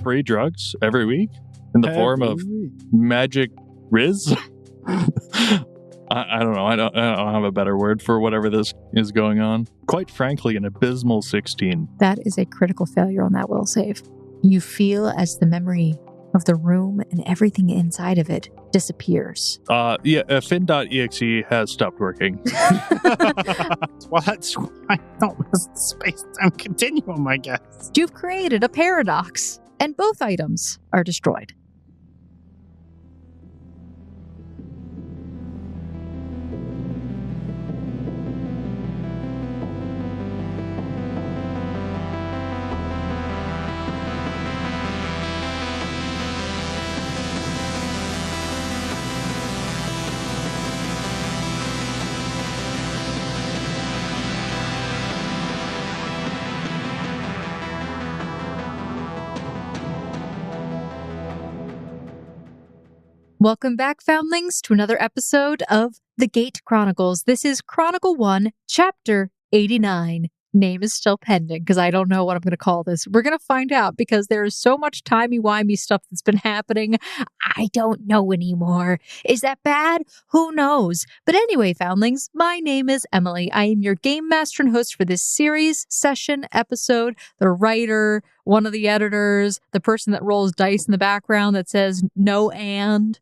free drugs every week in the form of magic riz. I don't know. I don't have a better word for whatever this is going on. Quite frankly, an abysmal 16. That is a critical failure on that will save. You feel as the memory of the room and everything inside of it disappears. Fin.exe has stopped working. Well, that's why I don't miss the space-time continuum, I guess. You've created a paradox, and both items are destroyed. Welcome back, Foundlings, to another episode of The Gate Chronicles. This is Chronicle 1, Chapter 89. Name is still pending because I don't know what I'm going to call this. We're going to find out because there is so much timey-wimey stuff that's been happening. I don't know anymore. Is that bad? Who knows? But anyway, Foundlings, my name is Emily. I am your game master and host for this series, session, episode, the writer, one of the editors, the person that rolls dice in the background that says no and.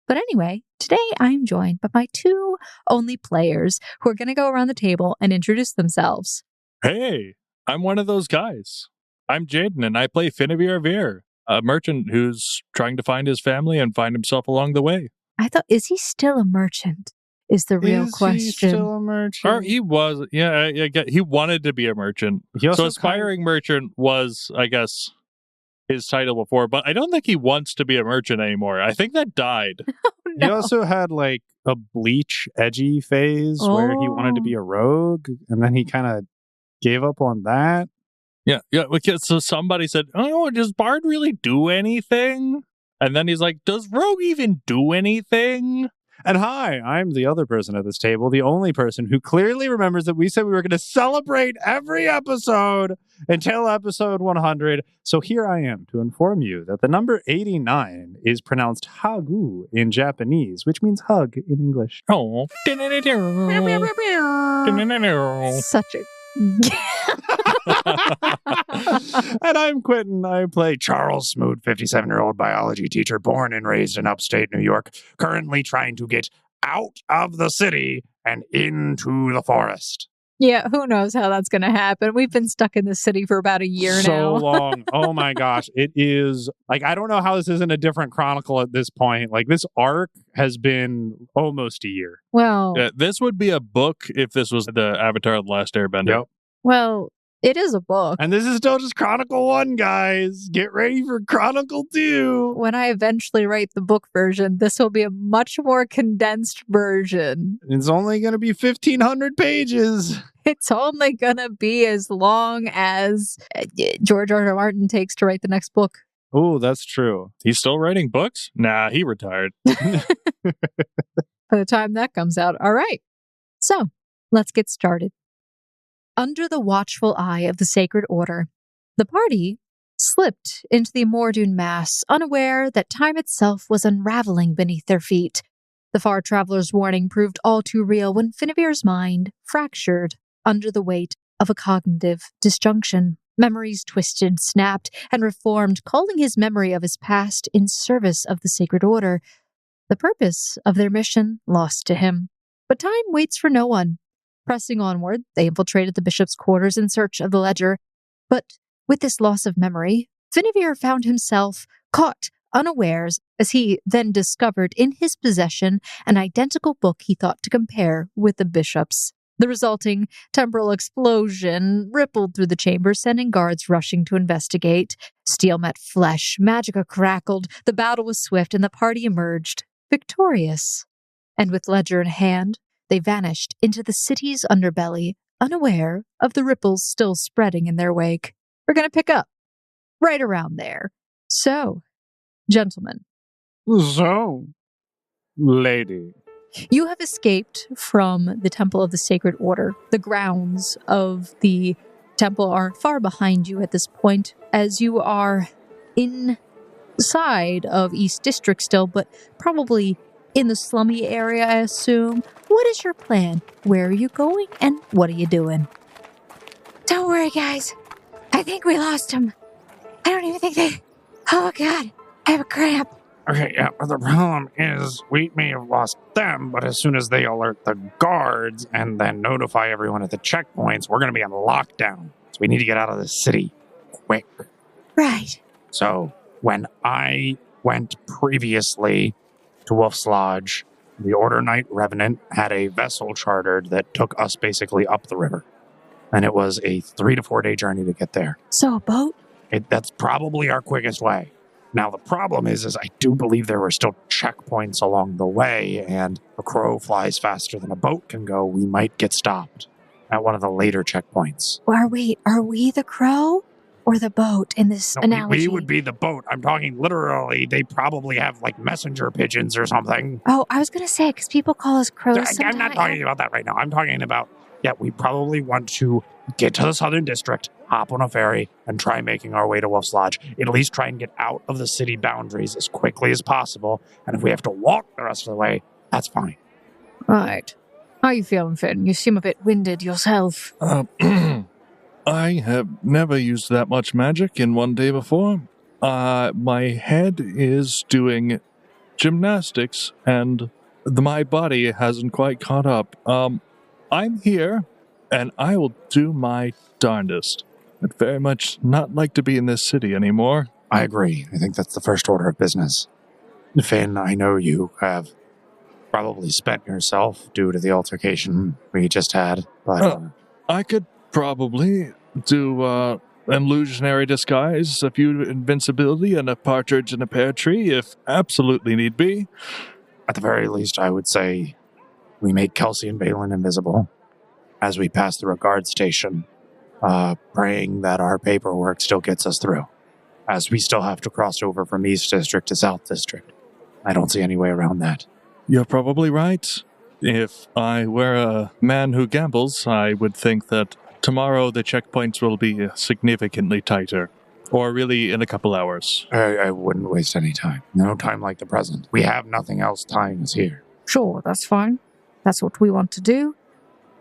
But anyway, today I'm joined by my two only players who are going to go around the table and introduce themselves. Hey, I'm one of those guys. I'm Jaden, and I play Finavir, a merchant who's trying to find his family and find himself along the way. I thought, is he still a merchant? Is the real question. Is he still a merchant? Or he was, he wanted to be a merchant. So aspiring merchant was, I guess, his title before, but I don't think he wants to be a merchant anymore. I think that died. Oh, no. He also had like a Bleach edgy phase where he wanted to be a rogue, and then he kind of gave up on that. Yeah. Because so somebody said, "Oh, does Bard really do anything?" And then he's like, "Does Rogue even do anything?" And hi, I'm the other person at this table, the only person who clearly remembers that we said we were going to celebrate every episode until episode 100. So here I am to inform you that the number 89 is pronounced hagu in Japanese, which means hug in English. Oh. Such a... And I'm Quentin. I play Charles Smoot, 57-year-old biology teacher, born and raised in upstate New York, currently trying to get out of the city and into the forest. Yeah, who knows how that's going to happen. We've been stuck in the city for about a year now. So long. Oh my gosh. It is, like, I don't know how this isn't a different chronicle at this point. Like, this arc has been almost a year. Well, this would be a book if this was the Avatar of the Last Airbender. Yep. Well, it is a book. And this is still just Chronicle 1, guys. Get ready for Chronicle 2. When I eventually write the book version, this will be a much more condensed version. It's only going to be 1,500 pages. It's only going to be as long as George R. R. Martin takes to write the next book. Oh, that's true. He's still writing books? Nah, he retired. By the time that comes out. All right. So, let's get started. Under the watchful eye of the Sacred Order, the party slipped into the Imordun mass, unaware that time itself was unraveling beneath their feet. The far traveler's warning proved all too real when Finavir's mind fractured under the weight of a cognitive disjunction. Memories twisted, snapped, and reformed, calling his memory of his past in service of the Sacred Order. The purpose of their mission lost to him. But time waits for no one. Pressing onward, they infiltrated the bishop's quarters in search of the ledger. But with this loss of memory, Finavir found himself caught unawares as he then discovered in his possession an identical book he thought to compare with the bishop's. The resulting temporal explosion rippled through the chamber, sending guards rushing to investigate. Steel met flesh, Magicka crackled, the battle was swift, and the party emerged victorious. And with ledger in hand, they vanished into the city's underbelly, unaware of the ripples still spreading in their wake. We're going to pick up right around there. So, gentlemen. So, lady. You have escaped from the Temple of the Sacred Order. The grounds of the temple are far behind you at this point, as you are inside of East District still, but probably in the slummy area, I assume. What is your plan? Where are you going, and what are you doing? Don't worry, guys. I think we lost him. I don't even think they... Oh, God. I have a cramp. Okay, yeah, but the problem is we may have lost them, but as soon as they alert the guards and then notify everyone at the checkpoints, we're going to be on lockdown. So we need to get out of the city quick. Right. So when I went previously to Wolf's Lodge, the Order Knight Revenant had a vessel chartered that took us basically up the river. And it was a 3 to 4 day journey to get there. So a boat? That's probably our quickest way. Now, the problem is I do believe there were still checkpoints along the way, and a crow flies faster than a boat can go. We might get stopped at one of the later checkpoints. Wait, are we the crow or the boat in this analogy? We would be the boat. I'm talking literally. They probably have, like, messenger pigeons or something. Oh, I was going to say, because people call us crows I'm not talking about that right now. I'm talking about, we probably want to get to the Southern District, hop on a ferry, and try making our way to Wolf's Lodge. At least try and get out of the city boundaries as quickly as possible. And if we have to walk the rest of the way, that's fine. Right. How are you feeling, Finn? You seem a bit winded yourself. I have never used that much magic in one day before. My head is doing gymnastics, and my body hasn't quite caught up. I'm here, and I will do my darndest. I'd very much not like to be in this city anymore. I agree. I think that's the first order of business. Finn, I know you have probably spent yourself due to the altercation we just had, but... I could probably do an illusionary disguise, a few invincibility, and a partridge in a pear tree, if absolutely need be. At the very least, I would say we make Kelsey and Balin invisible as we pass through a guard station, praying that our paperwork still gets us through, as we still have to cross over from East District to South District. I don't see any way around that. You're probably right. If I were a man who gambles, I would think that tomorrow the checkpoints will be significantly tighter, or really in a couple hours. I wouldn't waste any time. No time like the present. We have nothing else tying us here. Sure, that's fine. That's what we want to do.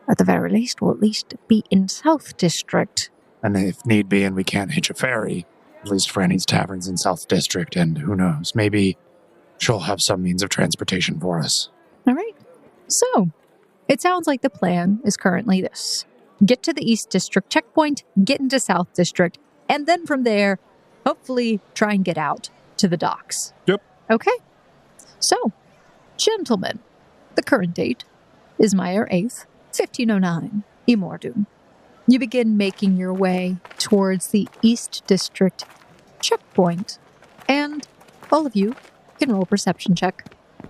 At the very least, we'll at least be in South District. And if need be and we can't hitch a ferry, at least Franny's Tavern's in South District, and who knows, maybe she'll have some means of transportation for us. All right. So, it sounds like the plan is currently this. Get to the East District checkpoint, get into South District, and then from there, hopefully try and get out to the docks. Yep. Okay. So, gentlemen, the current date is Meyer 8th, 1509, Imordun. You begin making your way towards the East District checkpoint, and all of you can roll a perception check.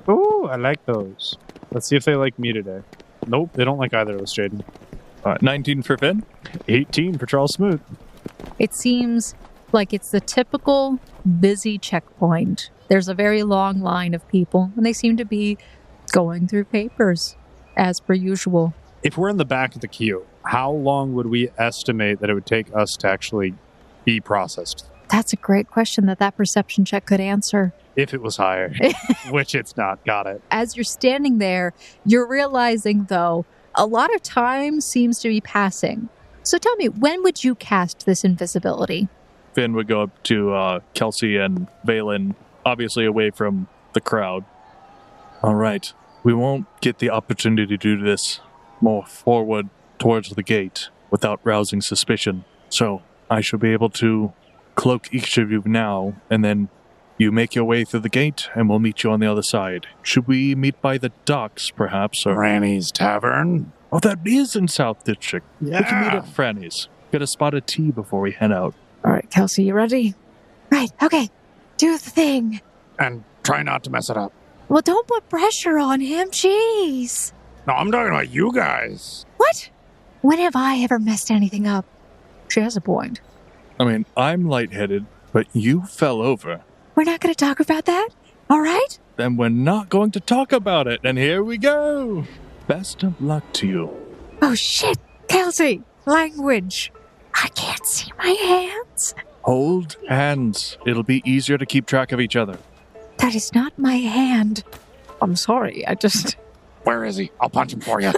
Oh, I like those. Let's see if they like me today. Nope, they don't like either of us, Jaden. 19 for Finn. 18 for Charles Smoot. It seems like it's the typical busy checkpoint. There's a very long line of people, and they seem to be going through papers, as per usual. If we're in the back of the queue, how long would we estimate that it would take us to actually be processed? That's a great question that perception check could answer. If it was higher, which it's not. Got it. As you're standing there, you're realizing, though, a lot of time seems to be passing. So tell me, when would you cast this invisibility? Finn would go up to Kelsey and Valen, obviously away from the crowd. All right. We won't get the opportunity to do this more forward towards the gate without rousing suspicion. So I shall be able to cloak each of you now, and then you make your way through the gate, and we'll meet you on the other side. Should we meet by the docks, perhaps? Or Franny's Tavern? Oh, that is in South District. Yeah. We can meet at Franny's. Get a spot of tea before we head out. All right, Kelsey, you ready? Right, okay. Do the thing. And try not to mess it up. Well, don't put pressure on him. Jeez. No, I'm talking about you guys. What? When have I ever messed anything up? She has a point. I mean, I'm lightheaded, but you fell over. We're not going to talk about that? All right? Then we're not going to talk about it, and here we go. Best of luck to you. Oh, shit. Kelsey, language. I can't see my hands. Hold hands. It'll be easier to keep track of each other. That is not my hand. I'm sorry, Where is he? I'll punch him for you.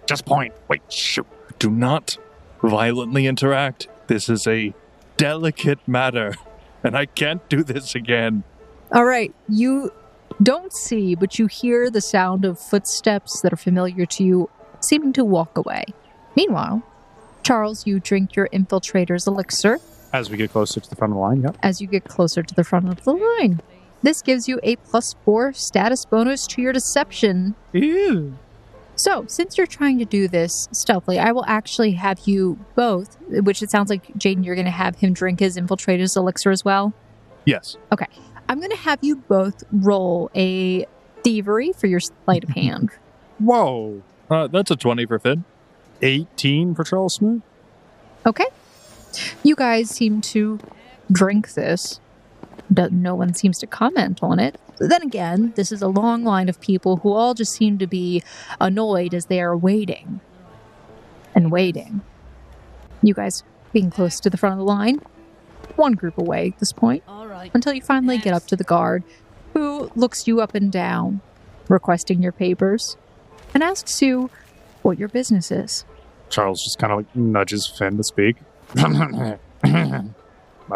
Just point. Wait, shoot. Do not violently interact. This is a delicate matter, and I can't do this again. All right, you don't see, but you hear the sound of footsteps that are familiar to you, seeming to walk away. Meanwhile, Charles, you drink your infiltrator's elixir. As we get closer to the front of the line, yep. As you get closer to the front of the line. This gives you a +4 status bonus to your deception. Ew. So, since you're trying to do this stealthily, I will actually have you both, which it sounds like, Jaden, you're going to have him drink his infiltrator's elixir as well? Yes. Okay. I'm going to have you both roll a thievery for your sleight of hand. Whoa. That's a 20 for Finn. 18 for Charles Smoot. Okay. You guys seem to drink this. No one seems to comment on it. Then again, this is a long line of people who all just seem to be annoyed as they are waiting. And waiting. You guys being close to the front of the line. One group away at this point. All right. Until you finally get up to the guard, who looks you up and down, requesting your papers, and asks you what your business is. Charles just kind of like nudges Finn to speak.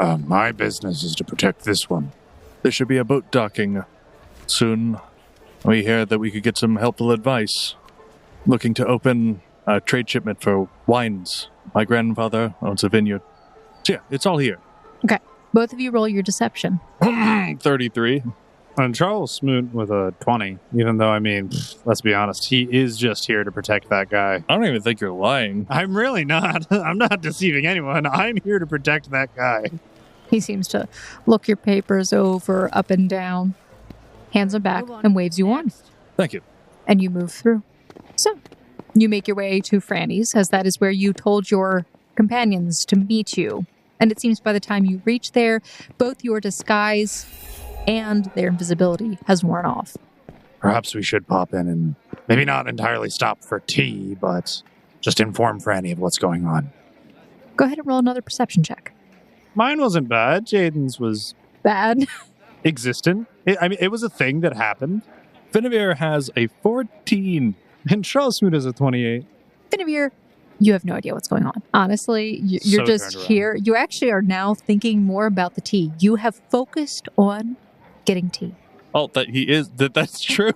My business is to protect this one. There should be a boat docking soon. We hear that we could get some helpful advice. Looking to open a trade shipment for wines. My grandfather owns a vineyard. So yeah, it's all here. Okay. Both of you roll your deception. 33. And Charles Smoot with a 20, even though, I mean, let's be honest, he is just here to protect that guy. I don't even think you're lying. I'm really not. I'm not deceiving anyone. I'm here to protect that guy. He seems to look your papers over, up and down, hands them back, and waves you on. Thank you. And you move through. So, you make your way to Franny's, as that is where you told your companions to meet you. And it seems by the time you reach there, both your disguise and their invisibility has worn off. Perhaps we should pop in and maybe not entirely stop for tea, but just inform Franny of what's going on. Go ahead and roll another perception check. Mine wasn't bad. Jaden's was Bad. existent. It was a thing that happened. Finavir has a 14. And Charles Smoot is a 28. Finavir, you have no idea what's going on. Honestly, you're So just turned around. here. You actually are now thinking more about the tea. You have focused on getting tea. Oh, that's true.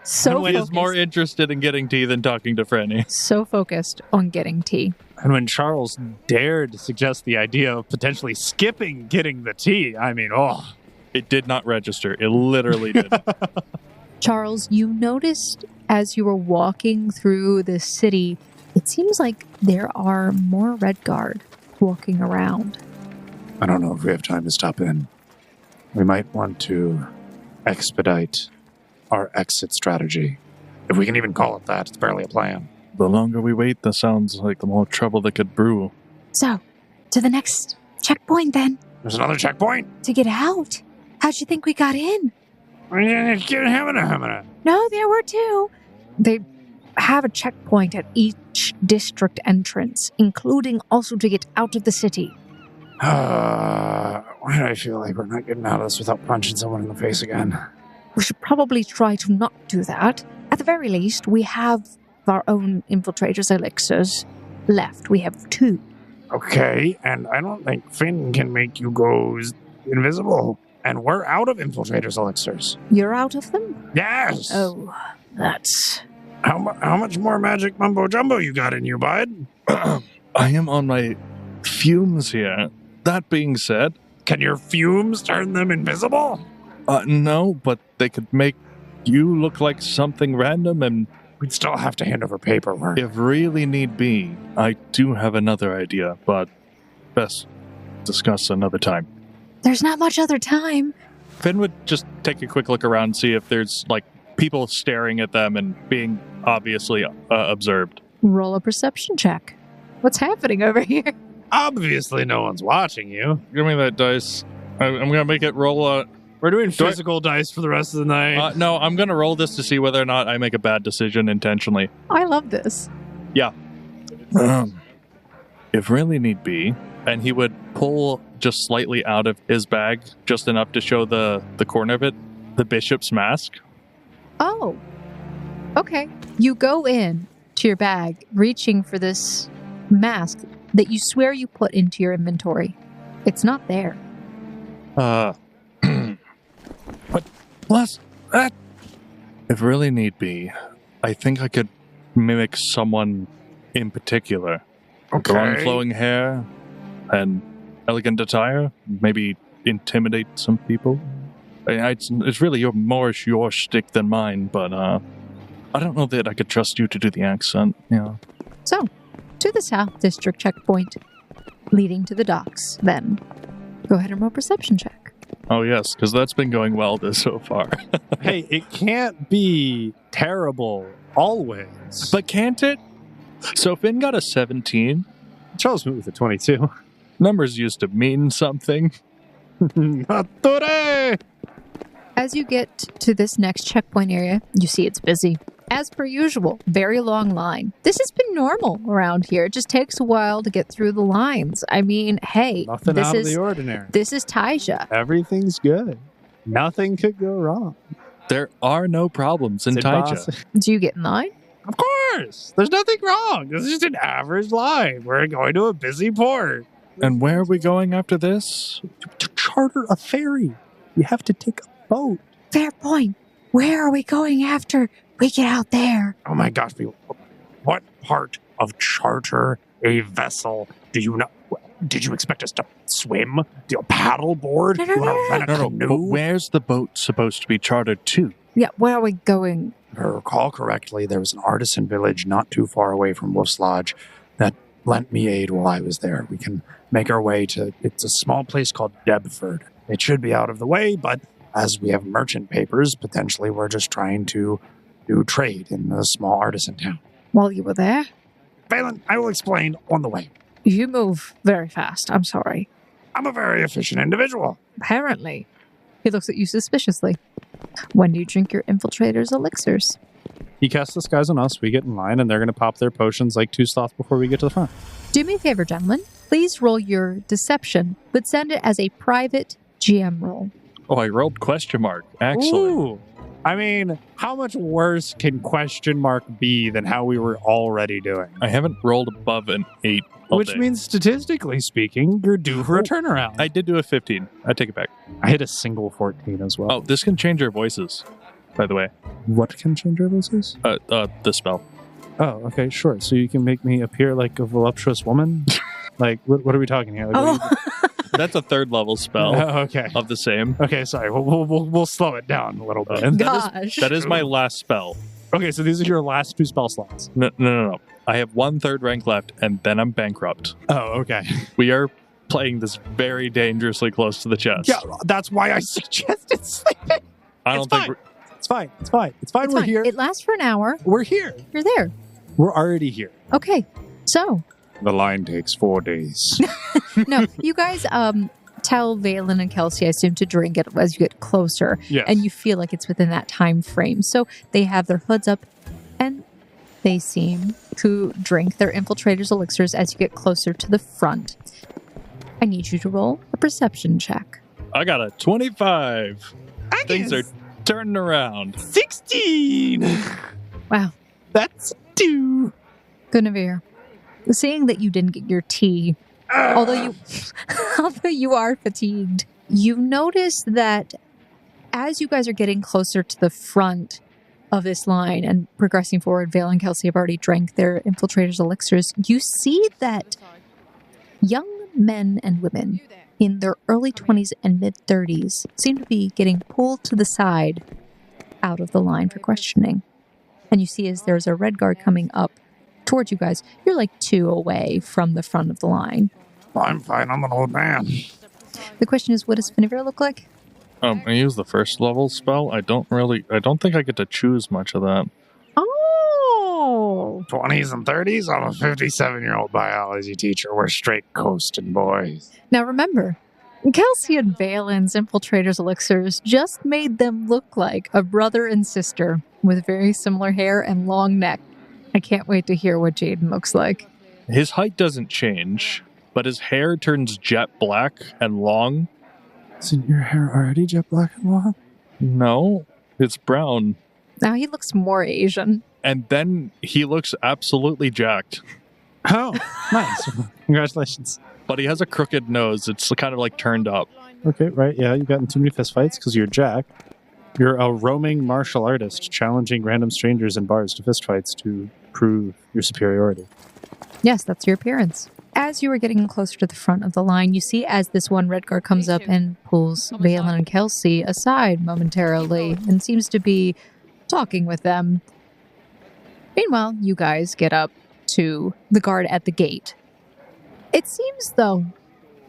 So He is focused, more interested in getting tea than talking to Franny. so focused on getting tea. And when Charles dared to suggest the idea of potentially skipping getting the tea, I mean, oh. It did not register. It literally did. Charles, you noticed as you were walking through the city, it seems like there are more Red Guard walking around. I don't know if we have time to stop in. We might want to expedite our exit strategy. If we can even call it that, it's barely a plan. The longer we wait, that sounds like the more trouble that could brew. So, to the next checkpoint then. There's another checkpoint? To get out. How'd you think we got in? No, No, there were two. They have a checkpoint at each district entrance, including also to get out of the city. why do I feel like we're not getting out of this without punching someone in the face again? We should probably try to not do that. At the very least, we have our own infiltrators elixirs left. We have 2. Okay, and I don't think Finn can make you go invisible. And we're out of infiltrators elixirs. You're out of them? Yes! Oh, that's... How much more magic mumbo jumbo you got in you, bud? I am on my fumes here. That being said, Can your fumes turn them invisible? no, but they could make you look like something random, and We'd still have to hand over paperwork. if really need be, I do have another idea, but best discuss another time. There's not much other time. Finn would just take a quick look around, see if there's, people staring at them and being obviously observed. Roll a perception check. What's happening over here? Obviously no one's watching you. Give me that dice. I'm going to make it roll We're doing physical dice for the rest of the night. no, I'm going to roll this to see whether or not I make a bad decision intentionally. I love this. If really need be, and he would pull just slightly out of his bag, just enough to show the corner of it, the bishop's mask. Oh, okay. You go in to your bag, reaching for this mask that you swear you put into your inventory. It's not there. But plus that, if really need be, I think I could mimic someone in particular. Okay. Long flowing hair and elegant attire, maybe intimidate some people. It's really more your shtick than mine, but I don't know that I could trust you to do the accent. Yeah. So, to the South District checkpoint, leading to the docks, then. Go ahead and roll perception check. Oh, yes, because that's been going well so far. Hey, it can't be terrible always. But can't it? So Finn got a 17. Charles moved with a 22. Numbers used to mean something. Not today! As you get to this next checkpoint area, you see it's busy. As per usual, very long line. This has been normal around here. It just takes a while to get through the lines. I mean, hey, Nothing out of the ordinary. This is Taija. Everything's good. Nothing could go wrong. There are no problems in Taija. Do you get in line? Of course! There's nothing wrong. This is just an average line. We're going to a busy port. And where are we going after this? To charter a ferry. You have to take a boat. Fair point. Where are we going after we get out there? Oh my gosh, people. What part of charter a vessel do you know? Did you expect us to swim? Do you paddle board? No, You wanna rent a But canoe? where's the boat supposed to be chartered to? Yeah, where are we going? If I recall correctly, there was an artisan village not too far away from Wolf's Lodge that lent me aid while I was there. We can make our way to, it's a small place called Debford. It should be out of the way, but as we have merchant papers, potentially we're just trying to do trade in a small artisan town. While you were there? Phelan, I will explain on the way. You move very fast. I'm sorry. I'm a very efficient individual. Apparently. He looks at you suspiciously. When do you drink your infiltrator's elixirs? He casts disguise on us, we get in line, and they're going to pop their potions like 2 slots before we get to the front. Do me a favor, gentlemen. Please roll your deception, but send it as a private GM roll. Oh, I rolled question mark. Excellent. Ooh. I mean, how much worse can question mark be than how we were already doing? I haven't rolled above an 8 all Which day. means, statistically speaking, you're due for a turnaround. I did do a 15. I take it back. I hit a single 14 as well. Oh, this can change our voices, by the way. What can change our voices? The spell. Oh, okay, sure. So you can make me appear like a voluptuous woman? Like, what are we talking here? Like, what are That's a 3rd level spell Oh, okay. of the same. Okay, sorry. We'll slow it down a little bit. Gosh. That is my last spell. Okay, so these are your last 2 spell slots. No. I have 1 3rd rank left, and then I'm bankrupt. Oh, okay. We are playing this very dangerously close to the chest. Yeah, that's why I suggested sleeping. I don't think. It's fine. It's fine. It's We're fine. here. It lasts for an hour. We're here. You're there. We're already here. Okay. So, The line takes 4 days. no, you guys tell Valen and Kelsey, I assume, to drink it as you get closer. Yes. And you feel like it's within that time frame. So they have their hoods up and they seem to drink their infiltrator's elixirs as you get closer to the front. I need you to roll a perception check. I got a 25. Things are turning around. 16. Wow. That's 2. Guinevere, seeing that you didn't get your tea, although you are fatigued, you notice that as you guys are getting closer to the front of this line and progressing forward, Vale and Kelsey have already drank their infiltrator's elixirs. You see that young men and women in their early 20s and mid 30s seem to be getting pulled to the side out of the line for questioning. And you see as there's a red guard coming up towards you guys, you're like 2 away from the front of the line. I'm fine. I'm an old man. The question is, what does Finavir look like? I use the 1st level spell. I don't think I get to choose much of that. Oh! 20s and 30s. I'm a 57-year-old biology teacher. We're straight coasting boys. Now remember, Kelsey and Valen's infiltrator's elixirs just made them look like a brother and sister with very similar hair and long neck. I can't wait to hear what Jaden looks like. His height doesn't change. but his hair turns jet black and long. Isn't your hair already jet black and long? No, it's brown. Now he looks more Asian. And then he looks absolutely jacked. Oh, nice. Congratulations. But he has a crooked nose. It's kind of like turned up. Okay, right. Yeah, you've gotten too many fistfights because you're Jack. You're a roaming martial artist, challenging random strangers in bars to fistfights to prove your superiority. Yes, that's your appearance. As you are getting closer to the front of the line, you see as this one red guard comes up and pulls Valen and Kelsey aside momentarily and seems to be talking with them. Meanwhile, you guys get up to the guard at the gate. It seems, though,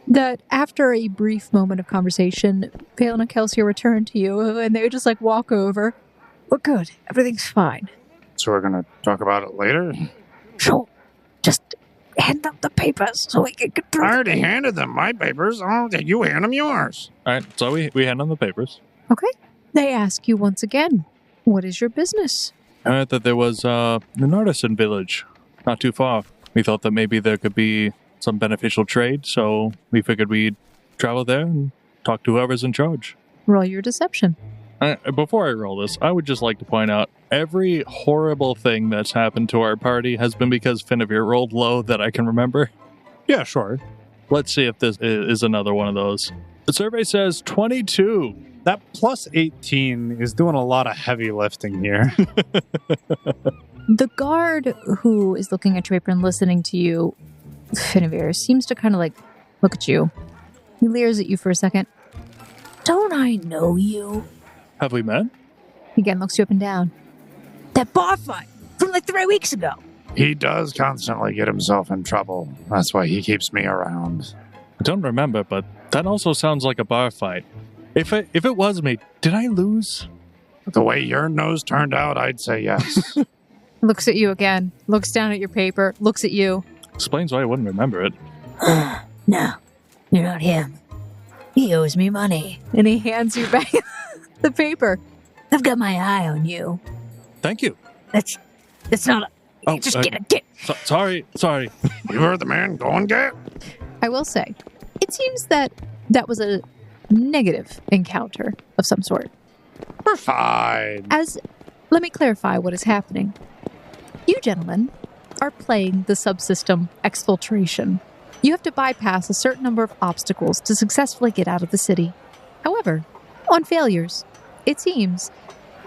that after a brief moment of conversation, Valen and Kelsey return to you and they just like walk over. We're good. Everything's fine. So we're going to talk about it later? Sure. Just hand them the papers so we can get through. I already handed them my papers. Oh, you hand them yours. All right, so we hand him the papers. Okay. They ask you once again, what is your business? I heard that there was an artisan village not too far. We thought that maybe there could be some beneficial trade, so we figured we'd travel there and talk to whoever's in charge. Roll your deception. Before I roll this, I would just like to point out every horrible thing that's happened to our party has been because Finavir rolled low that I can remember. Yeah, sure. Let's see if this is another one of those. The survey says 22. That plus 18 is doing a lot of heavy lifting here. The guard who is looking at your paper and listening to you, Finavir, seems to kind of like look at you. He leers at you for a second. Don't I know you? Have we met? He again looks you up and down. That bar fight from like 3 weeks ago. He does constantly get himself in trouble. That's why he keeps me around. I don't remember, but that also sounds like a bar fight. If it was me, did I lose? The way your nose turned out, I'd say yes. Looks at you again, looks down at your paper, looks at you. Explains why I wouldn't remember it. No, you're not him. He owes me money. And he hands you back the paper. I've got my eye on you. Thank you. That's not a... just get. Sorry. You heard the man. Go and get. I will say, it seems that was a negative encounter of some sort. We're fine. Let me clarify what is happening. You gentlemen are playing the subsystem exfiltration. You have to bypass a certain number of obstacles to successfully get out of the city. However, on failures, it seems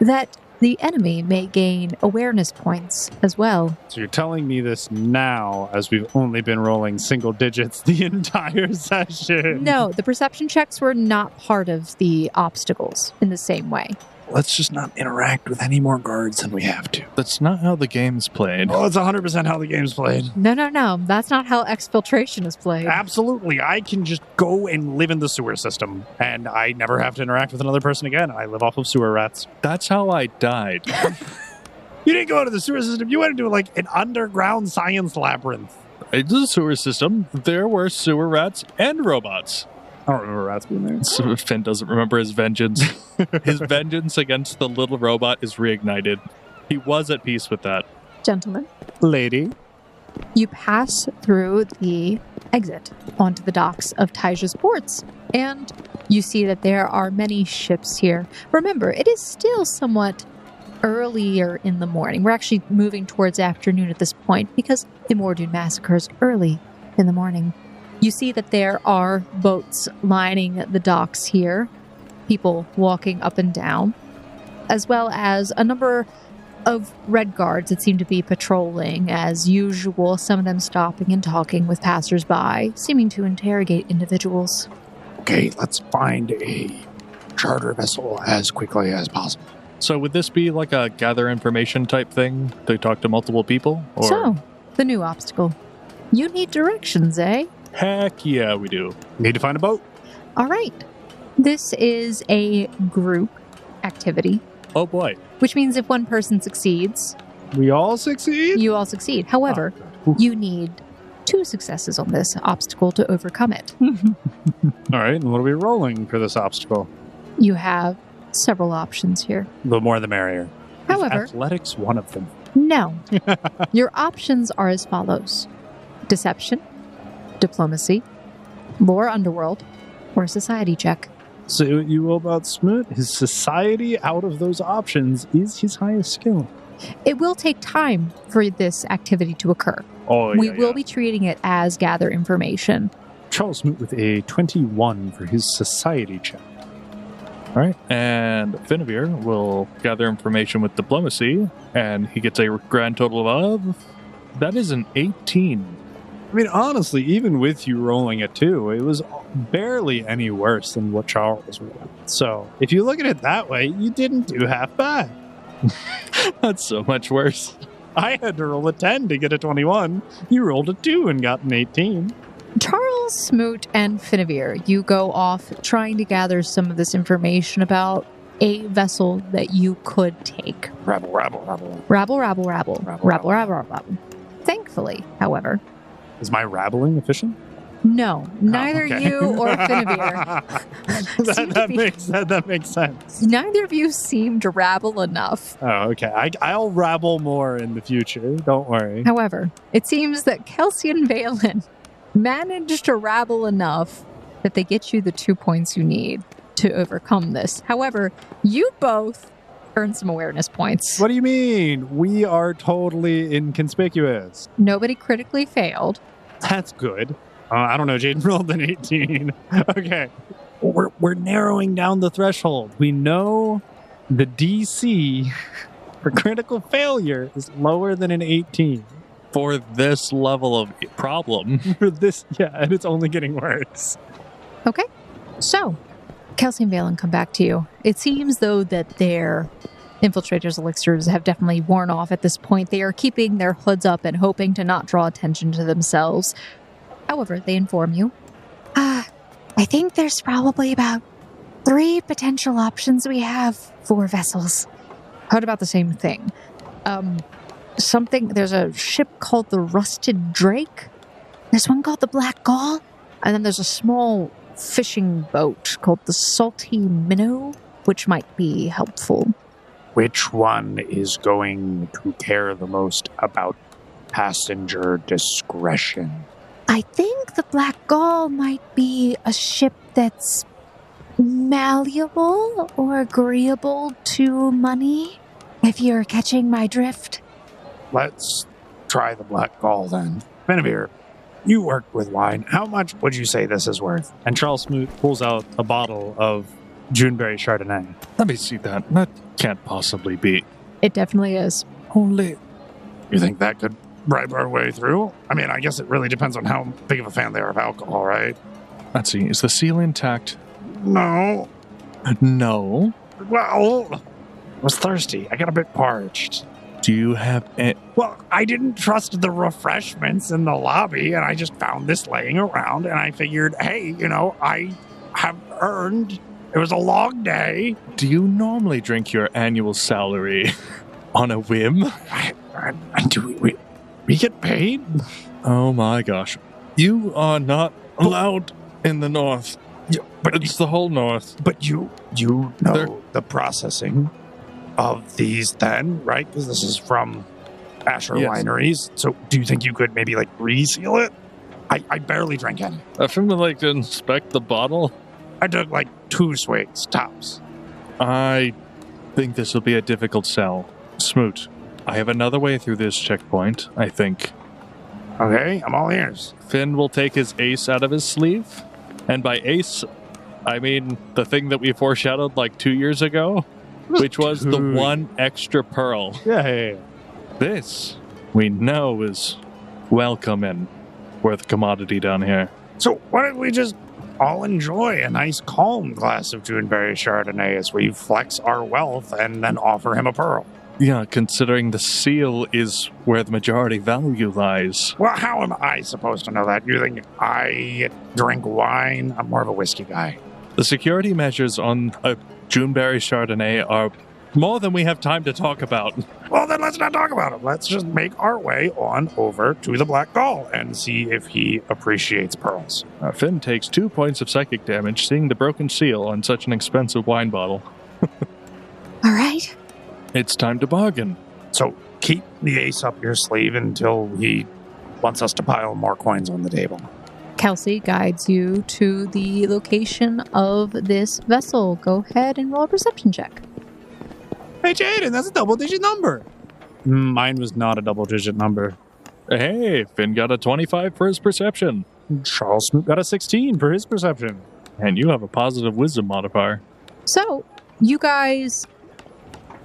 that the enemy may gain awareness points as well. So you're telling me this now as we've only been rolling single digits the entire session? No, the perception checks were not part of the obstacles in the same way. Let's just not interact with any more guards than we have to. That's not how the game's played. Oh, it's 100% how the game's played. No. That's not how exfiltration is played. Absolutely. I can just go and live in the sewer system, and I never have to interact with another person again. I live off of sewer rats. That's how I died. You didn't go into the sewer system. You went into like an underground science labyrinth. It's a sewer system. There were sewer rats and robots. I don't remember rats being there. So Finn doesn't remember his vengeance. His vengeance against the little robot is reignited. He was at peace with that. Gentlemen, Lady. you pass through the exit onto the docks of Tyja's ports, and you see that there are many ships here. Remember, it is still somewhat earlier in the morning. We're actually moving towards afternoon at this point because Imordun massacres early in the morning. You see that there are boats lining the docks here, people walking up and down, as well as a number of red guards that seem to be patrolling as usual, some of them stopping and talking with passersby, seeming to interrogate individuals. Okay, let's find a charter vessel as quickly as possible. So would this be like a gather information type thing to talk to multiple people? Or? So, the new obstacle. You need directions, eh? Heck yeah, we do. Need to find a boat. All right. This is a group activity, Oh boy. which means if one person succeeds, We all succeed? you all succeed. However, you need 2 successes on this obstacle to overcome it. All right, and what are we rolling for this obstacle? You have several options here. The more the merrier. However, Is athletics one of them? no. Your options are as follows: deception, diplomacy, lore underworld, or society check. Say what you will about Smoot, his society out of those options is his highest skill. It will take time for this activity to occur. We will be treating it as gather information. Charles Smoot with a 21 for his society check. All right, and Finavir will gather information with diplomacy, and he gets a grand total of... That is an 18. I mean, honestly, even with you rolling a 2, it was barely any worse than what Charles rolled. So, if you look at it that way, you didn't do half bad. That's so much worse. I had to roll a 10 to get a 21. You rolled a 2 and got an 18. Charles, Smoot, and Finavir, you go off trying to gather some of this information about a vessel that you could take. Rabble. Rabble. Thankfully, however... Is my rabbling efficient? No, neither you or Finavir. that makes sense. Neither of you seem to rabble enough. Oh, okay. I'll rabble more in the future. Don't worry. However, it seems that Kelsey and Valen managed to rabble enough that they get you the 2 points you need to overcome this. However, you both earn some awareness points. What do you mean? We are totally inconspicuous. Nobody critically failed. That's good. I don't know. Jaden rolled an 18. Okay. We're narrowing down the threshold. We know the DC for critical failure is lower than an 18. For this level of problem. For this, yeah, and it's only getting worse. Okay. So, Kelsey and Valen come back to you. It seems, though, that their infiltrators' elixirs have definitely worn off at this point. They are keeping their hoods up and hoping to not draw attention to themselves. However, they inform you. I think there's probably about 3 potential options we have for vessels. Heard about the same thing. There's a ship called the Rusted Drake. There's one called the Black Gull. And then there's a small fishing boat called the Salty Minnow, which might be helpful. Which one is going to care the most about passenger discretion? I think the Black Gull might be a ship that's malleable or agreeable to money, if you're catching my drift. Let's try the Black Gull then. Finavir, you worked with wine. How much would you say this is worth? And Charles Smoot pulls out a bottle of Juneberry Chardonnay. Let me see that. That can't possibly be. It definitely is. Holy. You think that could bribe our way through? I mean, I guess it really depends on how big of a fan they are of alcohol, right? Let's see. Is the seal intact? No. No. Well, I was thirsty. I got a bit parched. Do you have Well, I didn't trust the refreshments in the lobby, and I just found this laying around, and I figured, hey, I have earned... It was a long day. Do you normally drink your annual salary on a whim? Do we get paid? Oh my gosh. You are not allowed in the north. But it's the whole north. But you know the processing of these then, right? Because this is from Asher Wineries. So do you think you could maybe reseal it? I barely drank any. If I'm to inspect the bottle, I took 2 swigs, tops. I think this will be a difficult sell. Smoot, I have another way through this checkpoint, I think. Okay, I'm all ears. Finn will take his ace out of his sleeve. And by ace, I mean the thing that we foreshadowed 2 years ago, which was the 1 extra pearl. Yeah. This, we know, is welcome and worth a commodity down here. So why don't we just all enjoy a nice calm glass of Juneberry Chardonnay as we flex our wealth and then offer him a pearl? Yeah, considering the seal is where the majority value lies. Well, how am I supposed to know that? You think I drink wine? I'm more of a whiskey guy. The security measures on a Juneberry Chardonnay are more than we have time to talk about. Well, then let's not talk about it. Let's just make our way on over to the Black Gull and see if he appreciates pearls. Finn takes 2 points of psychic damage seeing the broken seal on such an expensive wine bottle. All right. It's time to bargain. So keep the ace up your sleeve until he wants us to pile more coins on the table. Kelsey guides you to the location of this vessel. Go ahead and roll a perception check. Hey, Jaden, that's a double-digit number. Mine was not a double-digit number. Hey, Finn got a 25 for his perception. Charles Smoot got a 16 for his perception. And you have a positive wisdom modifier. So, you guys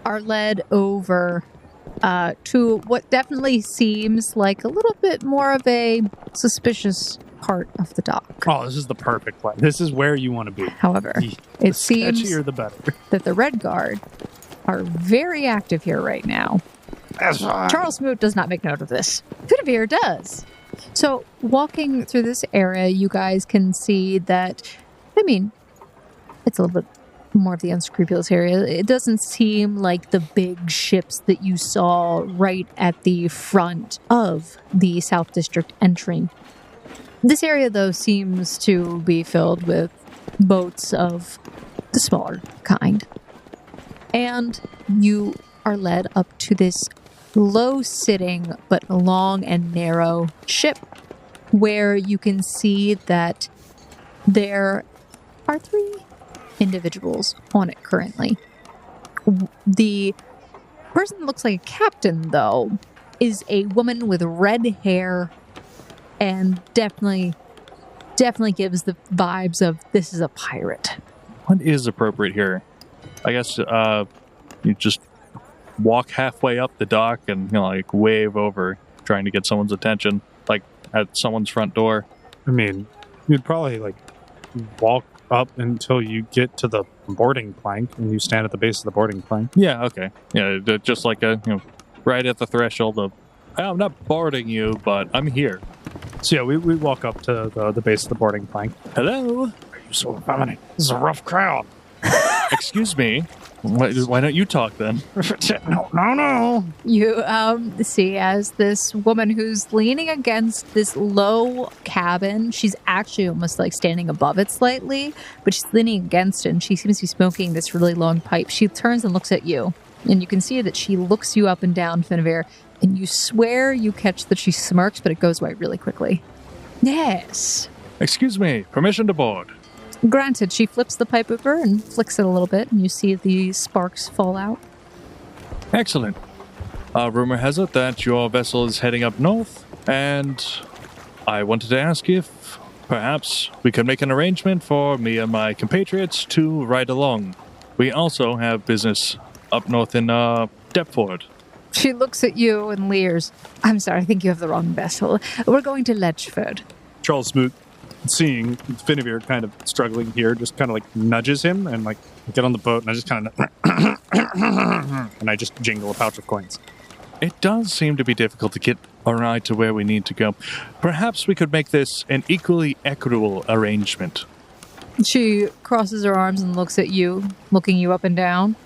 are led over to what definitely seems like a little bit more of a suspicious part of the dock. Oh, this is the perfect place. This is where you want to be. However, The it seems sketchier, the better. that the Red Guard are very active here right now. That's fine. Charles Smoot does not make note of this. Finavir does. So, walking through this area, you guys can see that, it's a little bit more of the unscrupulous area. It doesn't seem like the big ships that you saw right at the front of the South District entry. This area, though, seems to be filled with boats of the smaller kind. And you are led up to this low-sitting but long and narrow ship where you can see that there are 3 individuals on it currently. The person that looks like a captain, though, is a woman with red hair and definitely gives the vibes of this is a pirate. What is appropriate here? I guess you just walk halfway up the dock and wave over, trying to get someone's attention, like at someone's front door. You'd probably walk up until you get to the boarding plank and you stand at the base of the boarding plank. Yeah, okay. Yeah, just like right at the threshold of, I'm not boarding you, but I'm here. So yeah, we walk up to the base of the boarding plank. Hello? Are you so effeminate? This is a rough crowd. Excuse me. Why don't you talk then? No. You see as this woman who's leaning against this low cabin, she's actually almost standing above it slightly, but she's leaning against it and she seems to be smoking this really long pipe. She turns and looks at you, and you can see that she looks you up and down, Finavir, and you swear you catch that she smirks, but it goes away really quickly. Yes. Excuse me, permission to board. Granted, she flips the pipe over and flicks it a little bit, and you see the sparks fall out. Excellent. Rumor has it that your vessel is heading up north, and I wanted to ask if perhaps we could make an arrangement for me and my compatriots to ride along. We also have business up north in Deptford. She looks at you and leers. I'm sorry, I think you have the wrong vessel. We're going to Ledgeford. Charles Smoot, seeing Finavir kind of struggling here, just kind of nudges him and get on the boat, and I just kind of and I just jingle a pouch of coins. It does seem to be difficult to get a ride to where we need to go. Perhaps we could make this an equally equitable arrangement. She crosses her arms and looks at you, looking you up and down.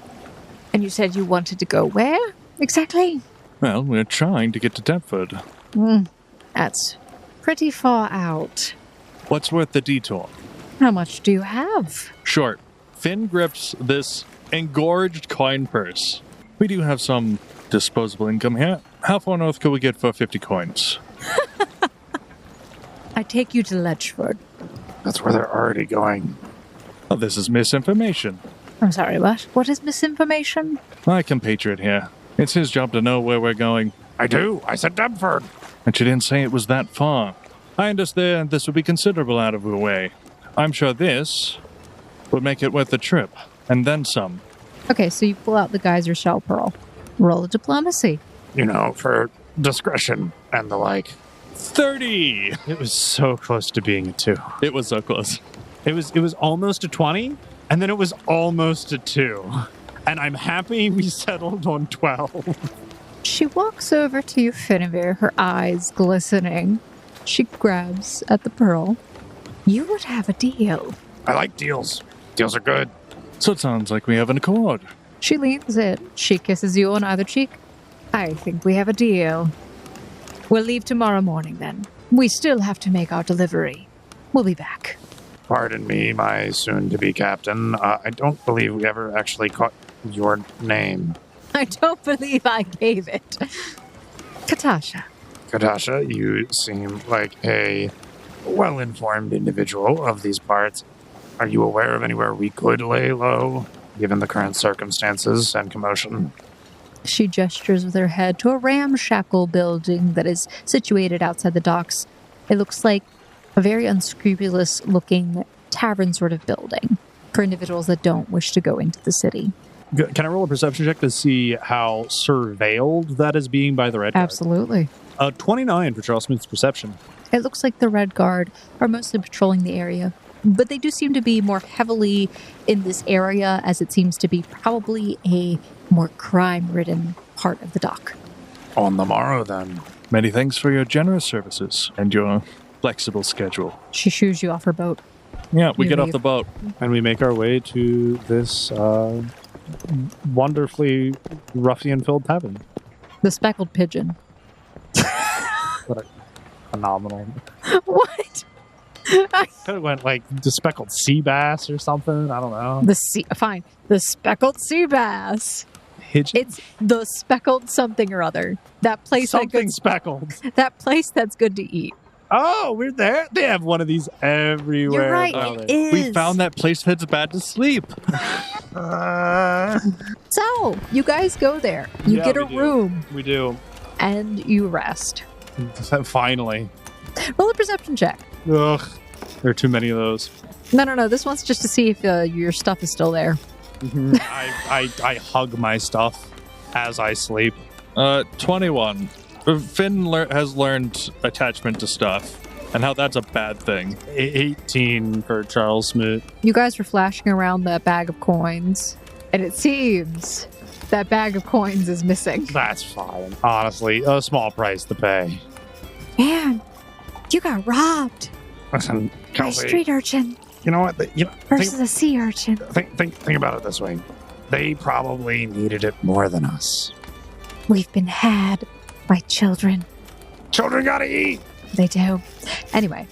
And you said you wanted to go where exactly? Well, we're trying to get to Deptford. That's pretty far out. What's worth the detour? How much do you have? Short. Finn grips this engorged coin purse. We do have some disposable income here. How far north could we get for 50 coins? I take you to Ledgeford. That's where they're already going. Oh, this is misinformation. I'm sorry, what? What is misinformation? My compatriot here. It's his job to know where we're going. I do. I said Deptford. And she didn't say it was that far. I understand this would be considerable out of the way. I'm sure this would make it worth the trip, and then some. Okay, so you pull out the geyser shell pearl. Roll a diplomacy. For discretion and the like. 30! It was so close to being a 2. It was so close. It was almost a 20, and then it was almost a 2. And I'm happy we settled on 12. She walks over to you, Finavir, her eyes glistening. She grabs at the pearl. You would have a deal. I like deals. Deals are good. So it sounds like we have an accord. She leans in. She kisses you on either cheek. I think we have a deal. We'll leave tomorrow morning, then. We still have to make our delivery. We'll be back. Pardon me, my soon-to-be captain. I don't believe we ever actually caught your name. I don't believe I gave it. Katasha. Katasha, you seem like a well-informed individual of these parts. Are you aware of anywhere we could lay low, given the current circumstances and commotion? She gestures with her head to a ramshackle building that is situated outside the docks. It looks like a very unscrupulous-looking tavern sort of building for individuals that don't wish to go into the city. Can I roll a perception check to see how surveilled that is being by the Red Guard? Absolutely. 29 for Charles Smith's perception. It looks like the Red Guard are mostly patrolling the area, but they do seem to be more heavily in this area, as it seems to be probably a more crime-ridden part of the dock. On the morrow, then. Many thanks for your generous services and your flexible schedule. She shoos you off her boat. Yeah, we You get off leave. the boat. And we make our way to this wonderfully ruffian-filled tavern. The speckled pigeon. What a phenomenal. What? Could have went like the speckled sea bass or something. I don't know. Fine. The speckled sea bass. Pigeon? It's the speckled something or other. That place Something speckled. that place that's good to eat. Oh, we're there. They have one of these everywhere. You're right, don't it they? is. We found that place that's bad to sleep. So, you guys go there. You Yeah, get a we do. room, We do. and you rest. Finally. Roll a perception check. Ugh. There are too many of those. No. This one's just to see if your stuff is still there. I hug my stuff as I sleep. 21. Finn has learned attachment to stuff and how that's a bad thing. 18 for Charles Smith. You guys were flashing around that bag of coins, and it seems that bag of coins is missing. That's fine. Honestly, a small price to pay. Man, you got robbed Listen, by a Kelsey, street urchin you know what? versus a sea urchin. Think about it this way. They probably needed it more than us. We've been had by children. Children gotta eat. They do. Anyway.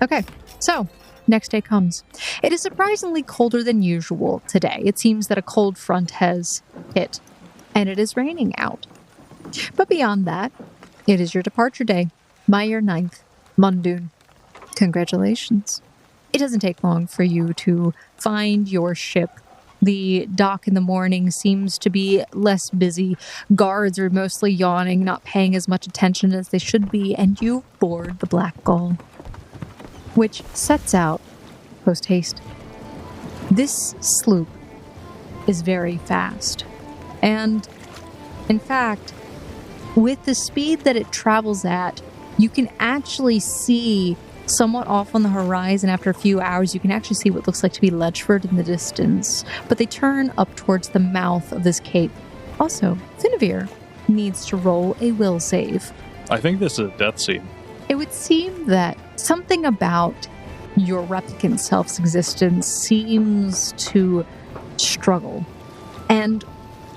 Okay, so next day comes. It is surprisingly colder than usual today. It seems that a cold front has hit, and it is raining out. But beyond that, it is your departure day, Meyer 9th, Imordun. Congratulations. It doesn't take long for you to find your ship. The dock in the morning seems to be less busy. Guards are mostly yawning, not paying as much attention as they should be, and you board the Black Gull, which sets out post-haste. This sloop is very fast, and in fact, with the speed that it travels at, you can actually see somewhat off on the horizon. After a few hours, you can actually see what looks like to be Ledgeford in the distance, but they turn up towards the mouth of this cape. Also, Finavir needs to roll a will save. I think this is a death scene. It would seem that something about your replicant self's existence seems to struggle. And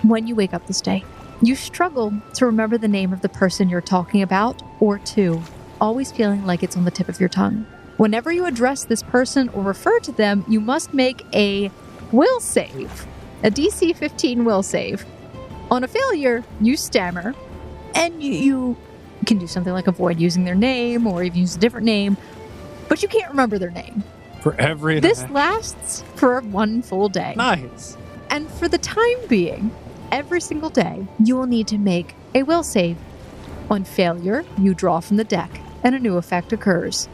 when you wake up this day, you struggle to remember the name of the person you're talking about, or two, always feeling like it's on the tip of your tongue. Whenever you address this person or refer to them, you must make a will save, a DC 15 will save. On a failure, you stammer, and you can do something like avoid using their name or even use a different name, but you can't remember their name. For every This lasts for 1 full day. nice. And for the time being, every single day, you will need to make a will save. On failure, you draw from the deck, and a new effect occurs.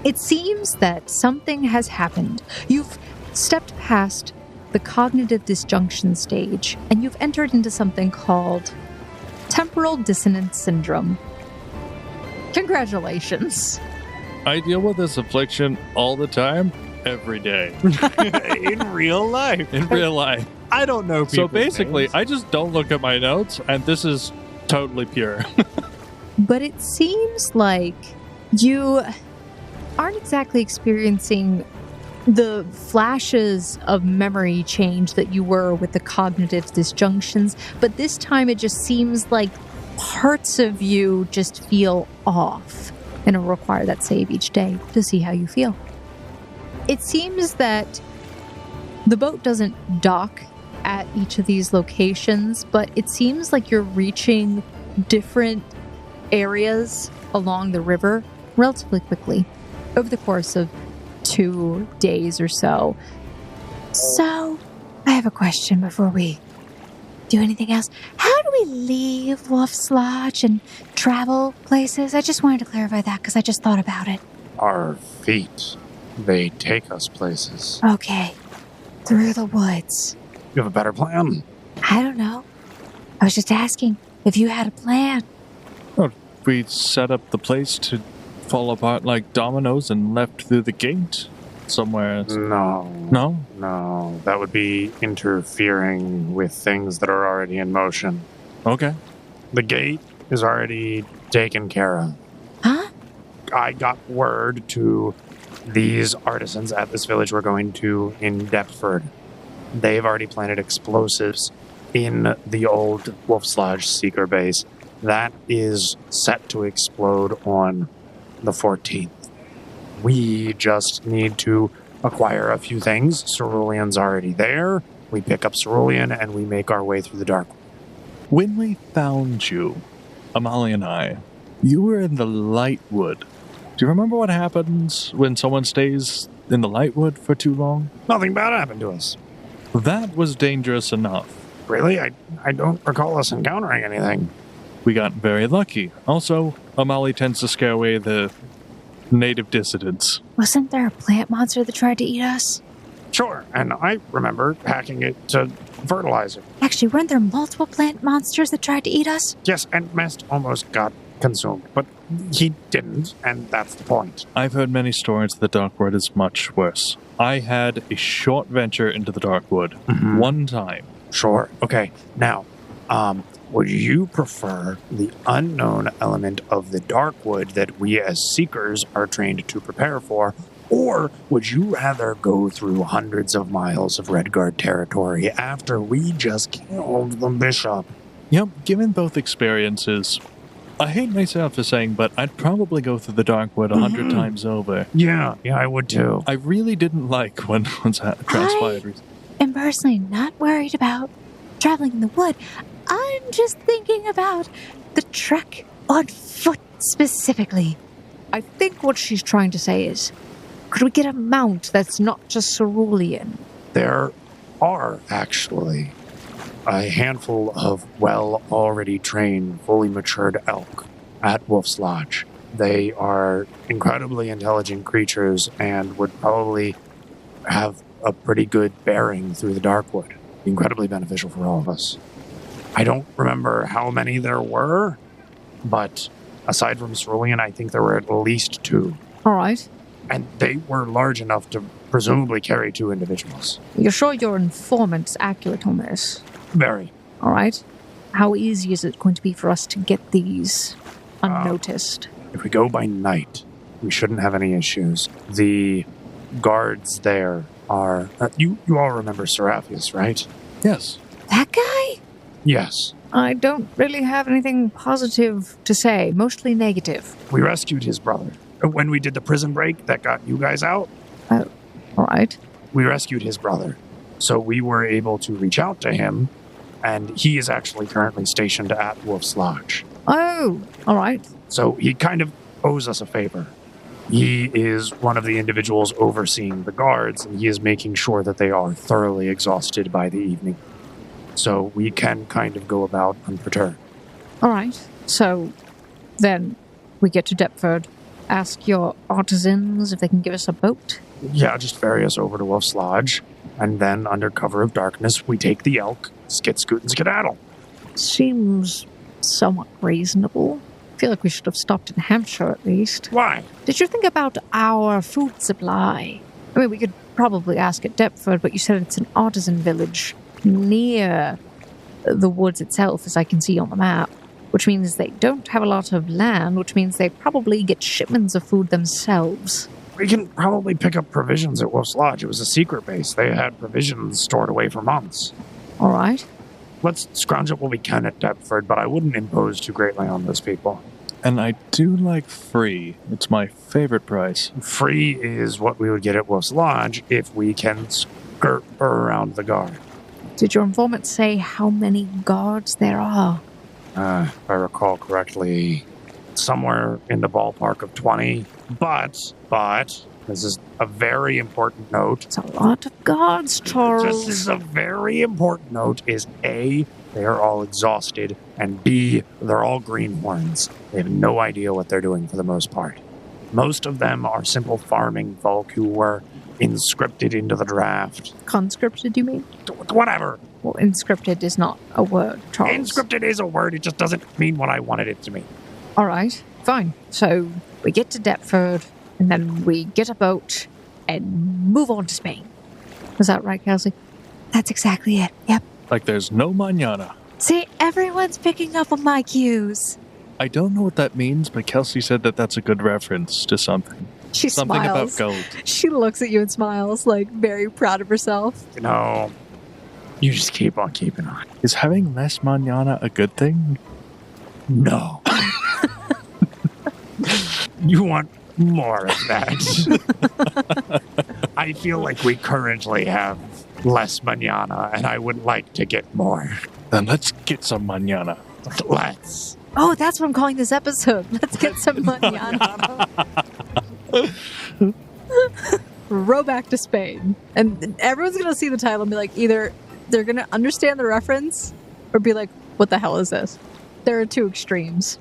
It seems that something has happened. You've stepped past the cognitive disjunction stage, and you've entered into something called temporal dissonance syndrome. Congratulations. I deal with this affliction all the time, every day, In real life. in real life. I don't know people. So basically, I just don't look at my notes, and this is totally pure. But it seems like you aren't exactly experiencing the flashes of memory change that you were with the cognitive disjunctions, but this time it just seems like parts of you just feel off, and it'll require that save each day to see how you feel. It seems that the boat doesn't dock at each of these locations, but it seems like you're reaching different areas along the river relatively quickly over the course of 2 days or so. So, I have a question before we do anything else. How do we leave Wolf's Lodge and travel places? I just wanted to clarify that because I just thought about it. Our feet, they take us places. Okay. Through the woods. You have a better plan? I don't know. I was just asking if you had a plan. We set up the place to fall apart like dominoes and left through the gate somewhere. No. No? No, that would be interfering with things that are already in motion. Okay. The gate is already taken care of. Huh? I got word to these artisans at this village we're going to in Deptford. They've already planted explosives in the old Wolf's Lodge Seeker base. That is set to explode on the 14th. We just need to acquire a few things. Cerulean's already there. We pick up Cerulean and we make our way through the dark. When we found you, Amalie and I, you were in the Lightwood. Do you remember what happens when someone stays in the Lightwood for too long? Nothing bad happened to us. That was dangerous enough. Really? I don't recall us encountering anything. We got very lucky. Also, Amalie tends to scare away the native dissidents. Wasn't there a plant monster that tried to eat us? Sure, and I remember hacking it to fertilizer. Actually, weren't there multiple plant monsters that tried to eat us? Yes, and Mest almost got consumed, but he didn't, and that's the point. I've heard many stories the Darkwood is much worse. I had a short venture into the Darkwood one time. Sure. Okay, now, would you prefer the unknown element of the Darkwood that we as Seekers are trained to prepare for, or would you rather go through hundreds of miles of Redguard territory after we just killed the bishop? Yep, given both experiences, I hate myself for saying, but I'd probably go through the Darkwood 100 times over. Yeah, I would too. I really didn't like when what's transpired recently. I'm personally not worried about traveling in the wood. I'm just thinking about the trek on foot specifically. I think what she's trying to say is, could we get a mount that's not just cerulean? There are actually a handful of already trained, fully matured elk at Wolf's Lodge. They are incredibly intelligent creatures and would probably have a pretty good bearing through the Darkwood. Incredibly beneficial for all of us. I don't remember how many there were, but aside from Cerulean, I think there were at least 2. All right. And they were large enough to presumably carry 2 individuals. You're sure your informant's accurate on this? Very. All right. How easy is it going to be for us to get these unnoticed? If we go by night, we shouldn't have any issues. The guards there are... you all remember Seraphius, right? Yes. That guy? Yes. I don't really have anything positive to say, mostly negative. We rescued his brother. When we did the prison break that got you guys out, All right. we rescued his brother. So we were able to reach out to him, and he is actually currently stationed at Wolf's Lodge. Oh, all right. So he kind of owes us a favor. He is one of the individuals overseeing the guards, and he is making sure that they are thoroughly exhausted by the evening. So we can kind of go about unperturbed. All right. So then we get to Deptford. Ask your artisans if they can give us a boat. Yeah, just ferry us over to Wolf's Lodge, and then under cover of darkness, we take the elk, skit, scoot, and skedaddle. Seems somewhat reasonable. I feel like we should have stopped in Hampshire at least. Why? Did you think about our food supply? I mean, we could probably ask at Deptford, but you said it's an artisan village near the woods itself, as I can see on the map, which means they don't have a lot of land, which means they probably get shipments of food themselves. We can probably pick up provisions at Wolf's Lodge. It was a secret base. They had provisions stored away for months. All right. Let's scrounge up what we can at Deptford, but I wouldn't impose too greatly on those people. And I do like free. It's my favorite price. Free is what we would get at Wolf's Lodge if we can skirt around the guard. Did your informant say how many guards there are? If I recall correctly, somewhere in the ballpark of 20. But, this is a very important note. It's a lot of gods, Charles. This is a very important note, is A, they are all exhausted, and B, they're all greenhorns. They have no idea what they're doing for the most part. Most of them are simple farming folk who were inscripted into the draft. Conscripted, you mean? Whatever. Well, inscripted is not a word, Charles. Inscripted is a word, it just doesn't mean what I wanted it to mean. All right, fine. So we get to Deptford, and then we get a boat and move on to Spain. Was that right, Kelsey? That's exactly it. Yep. Like there's no mañana. See, everyone's picking up on my cues. I don't know what that means, but Kelsey said that that's a good reference to something. She Something smiles. about gold. She looks at you and smiles, like very proud of herself. You know, you just keep on keeping on. Is having less mañana a good thing? No. You want more of that. I feel like we currently have less mañana, and I would like to get more. Then let's get some mañana. Let's. Oh, that's what I'm calling this episode. Let's get some mañana. Row back to Spain. And everyone's going to see the title and be like, either they're going to understand the reference or be like, what the hell is this? There are two extremes.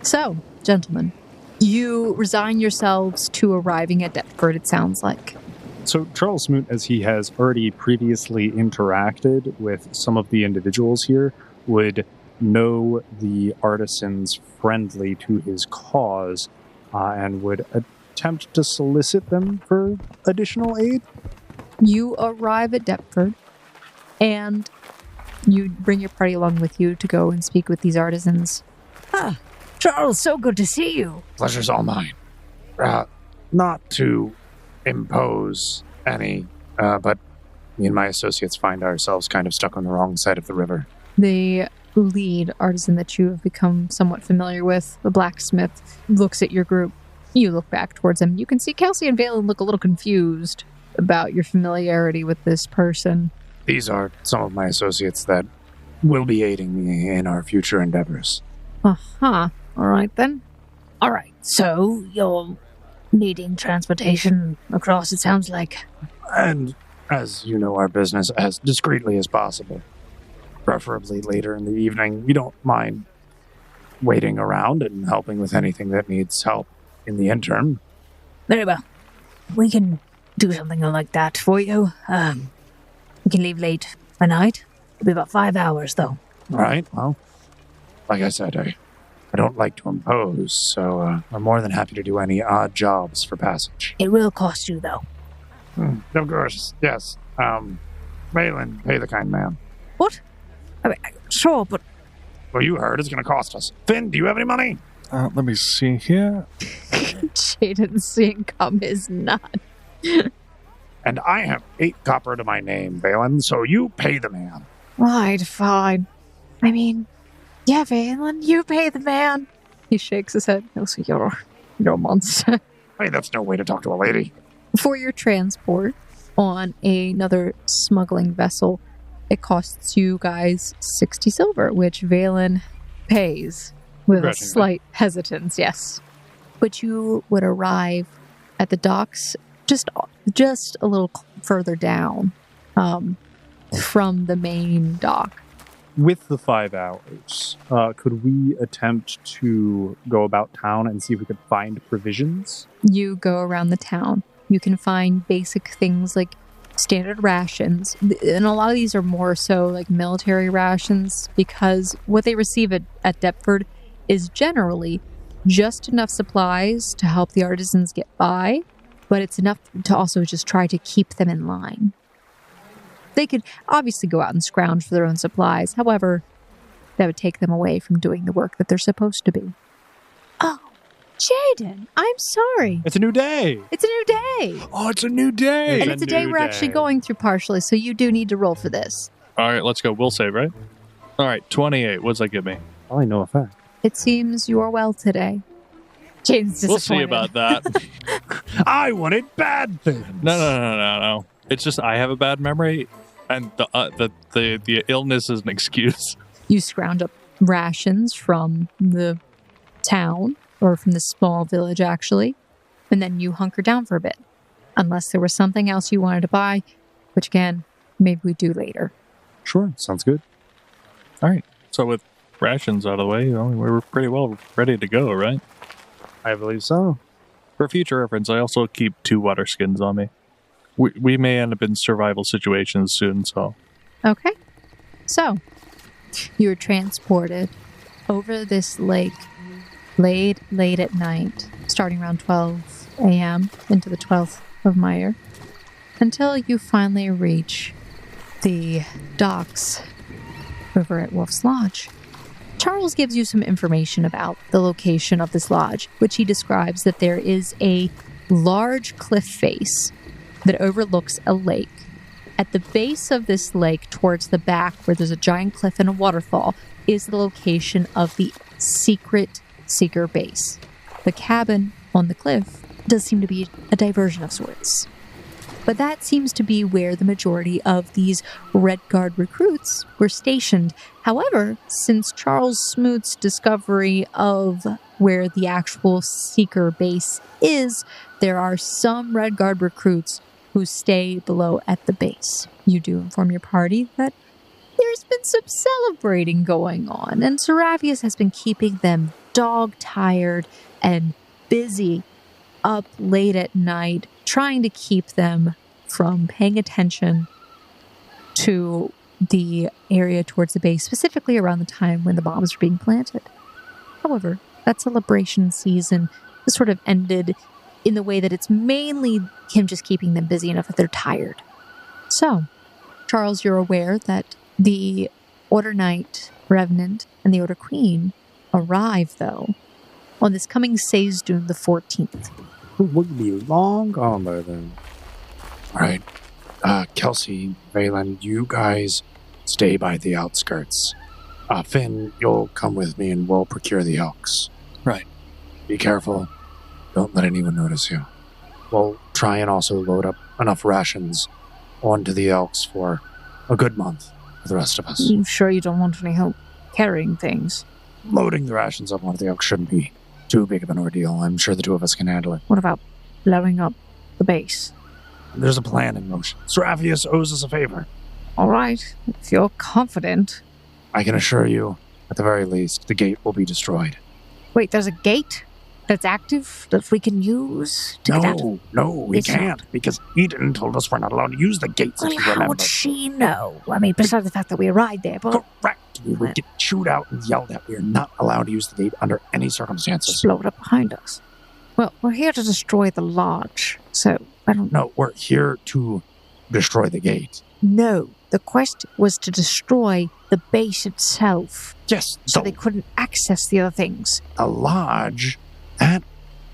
So, gentlemen, you resign yourselves to arriving at Deptford, it sounds like. So Charles Smoot, as he has already previously interacted with some of the individuals here, would know the artisans friendly to his cause and would attempt to solicit them for additional aid. You arrive at Deptford, and you bring your party along with you to go and speak with these artisans. Ah, Charles, so good to see you. Pleasure's all mine. Not to impose any, but me and my associates find ourselves kind of stuck on the wrong side of the river. The lead artisan that you have become somewhat familiar with, the blacksmith, looks at your group. You look back towards him. You can see Kelsey and Valen look a little confused about your familiarity with this person. These are some of my associates that will be aiding me in our future endeavors. Uh-huh. All right, then. All right, so you're needing transportation across, it sounds like. And, as you know our business, as discreetly as possible. Preferably later in the evening. We don't mind waiting around and helping with anything that needs help in the interim. Very well. We can do something like that for you. We can leave late at night. It'll be about 5 hours, though. All right, well, like I said, I don't like to impose, so I'm more than happy to do any odd jobs for passage. It will cost you, though. Of course, yes. Valen, pay the kind man. What? I mean, sure, but... Well, you heard it's going to cost us. Finn, do you have any money? Let me see here. Jaden's seeing come is not. And I have 8 copper to my name, Valen, so you pay the man. Right, fine. I mean, yeah, Valen, you pay the man. He shakes his head. No, so you're a monster. Hey, that's no way to talk to a lady. For your transport on another smuggling vessel, it costs you guys 60 silver, which Valen pays with a slight hesitance, yes. But you would arrive at the docks just a little further down from the main dock. With the 5 hours, could we attempt to go about town and see if we could find provisions? You go around the town. You can find basic things like standard rations. And a lot of these are more so like military rations because what they receive at Deptford is generally just enough supplies to help the artisans get by, but it's enough to also just try to keep them in line. They could obviously go out and scrounge for their own supplies. However, that would take them away from doing the work that they're supposed to be. Oh, Jaden, I'm sorry. It's a new day. It's a new day. Oh, it's a new day. And it's a day we're actually going through partially, so you do need to roll for this. All right, let's go. We'll save, right? All right, 28. What does that give me? Probably no effect. It seems you are well today. Jaden's disappointed. We'll see about that. I wanted bad things. No. It's just I have a bad memory, and the illness is an excuse. You scrounge up rations from the town. or from this small village, actually. And then you hunker down for a bit. Unless there was something else you wanted to buy, which again, maybe we do later. Sure, sounds good. All right. So with rations out of the way, we're pretty well ready to go, right? I believe so. For future reference, I also keep 2 water skins on me. We may end up in survival situations soon, so... Okay. So, you're transported over this lake late at night, starting around 12 a.m. into the 12th of Meyer, until you finally reach the docks over at Wolf's Lodge. Charles gives you some information about the location of this lodge, which he describes that there is a large cliff face that overlooks a lake. At the base of this lake, towards the back, where there's a giant cliff and a waterfall, is the location of the secret Seeker base. The cabin on the cliff does seem to be a diversion of sorts. But that seems to be where the majority of these Red Guard recruits were stationed. However, since Charles Smoot's discovery of where the actual Seeker base is, there are some Red Guard recruits who stay below at the base. You do inform your party that there's been some celebrating going on, and Seravius has been keeping them dog-tired and busy up late at night, trying to keep them from paying attention to the area towards the base, specifically around the time when the bombs were being planted. However, that celebration season sort of ended in the way that it's mainly him just keeping them busy enough that they're tired. So, Charles, you're aware that the Order Knight, Revenant, and the Order Queen arrive, though, on this coming Sazdun the 14th. We'll be long gone by then. All right. Kelsey, Valen, you guys stay by the outskirts. Finn, you'll come with me and we'll procure the elks. Right. Be careful. Don't let anyone notice you. We'll try and also load up enough rations onto the elks for a good month for the rest of us. You sure you don't want any help carrying things? Loading the rations up onto the elks shouldn't be too big of an ordeal. I'm sure the 2 of us can handle it. What about blowing up the base? There's a plan in motion. Seravius owes us a favor. All right, if you're confident. I can assure you, at the very least, the gate will be destroyed. Wait, there's a gate that's active that we can use to get out? No, we It's can't, because Eden told us we're not allowed to use the gates, Well, if you how remember. would she know? I mean, besides the fact that we arrived there, but Correct. We would get chewed out and yelled at. We are not allowed to use the gate under any circumstances. just blow it up behind us. Well, we're here to destroy the lodge, so I don't... No, we're here to destroy the gate. No, the quest was to destroy the base itself, Yes, so so they couldn't access the other things. the lodge, that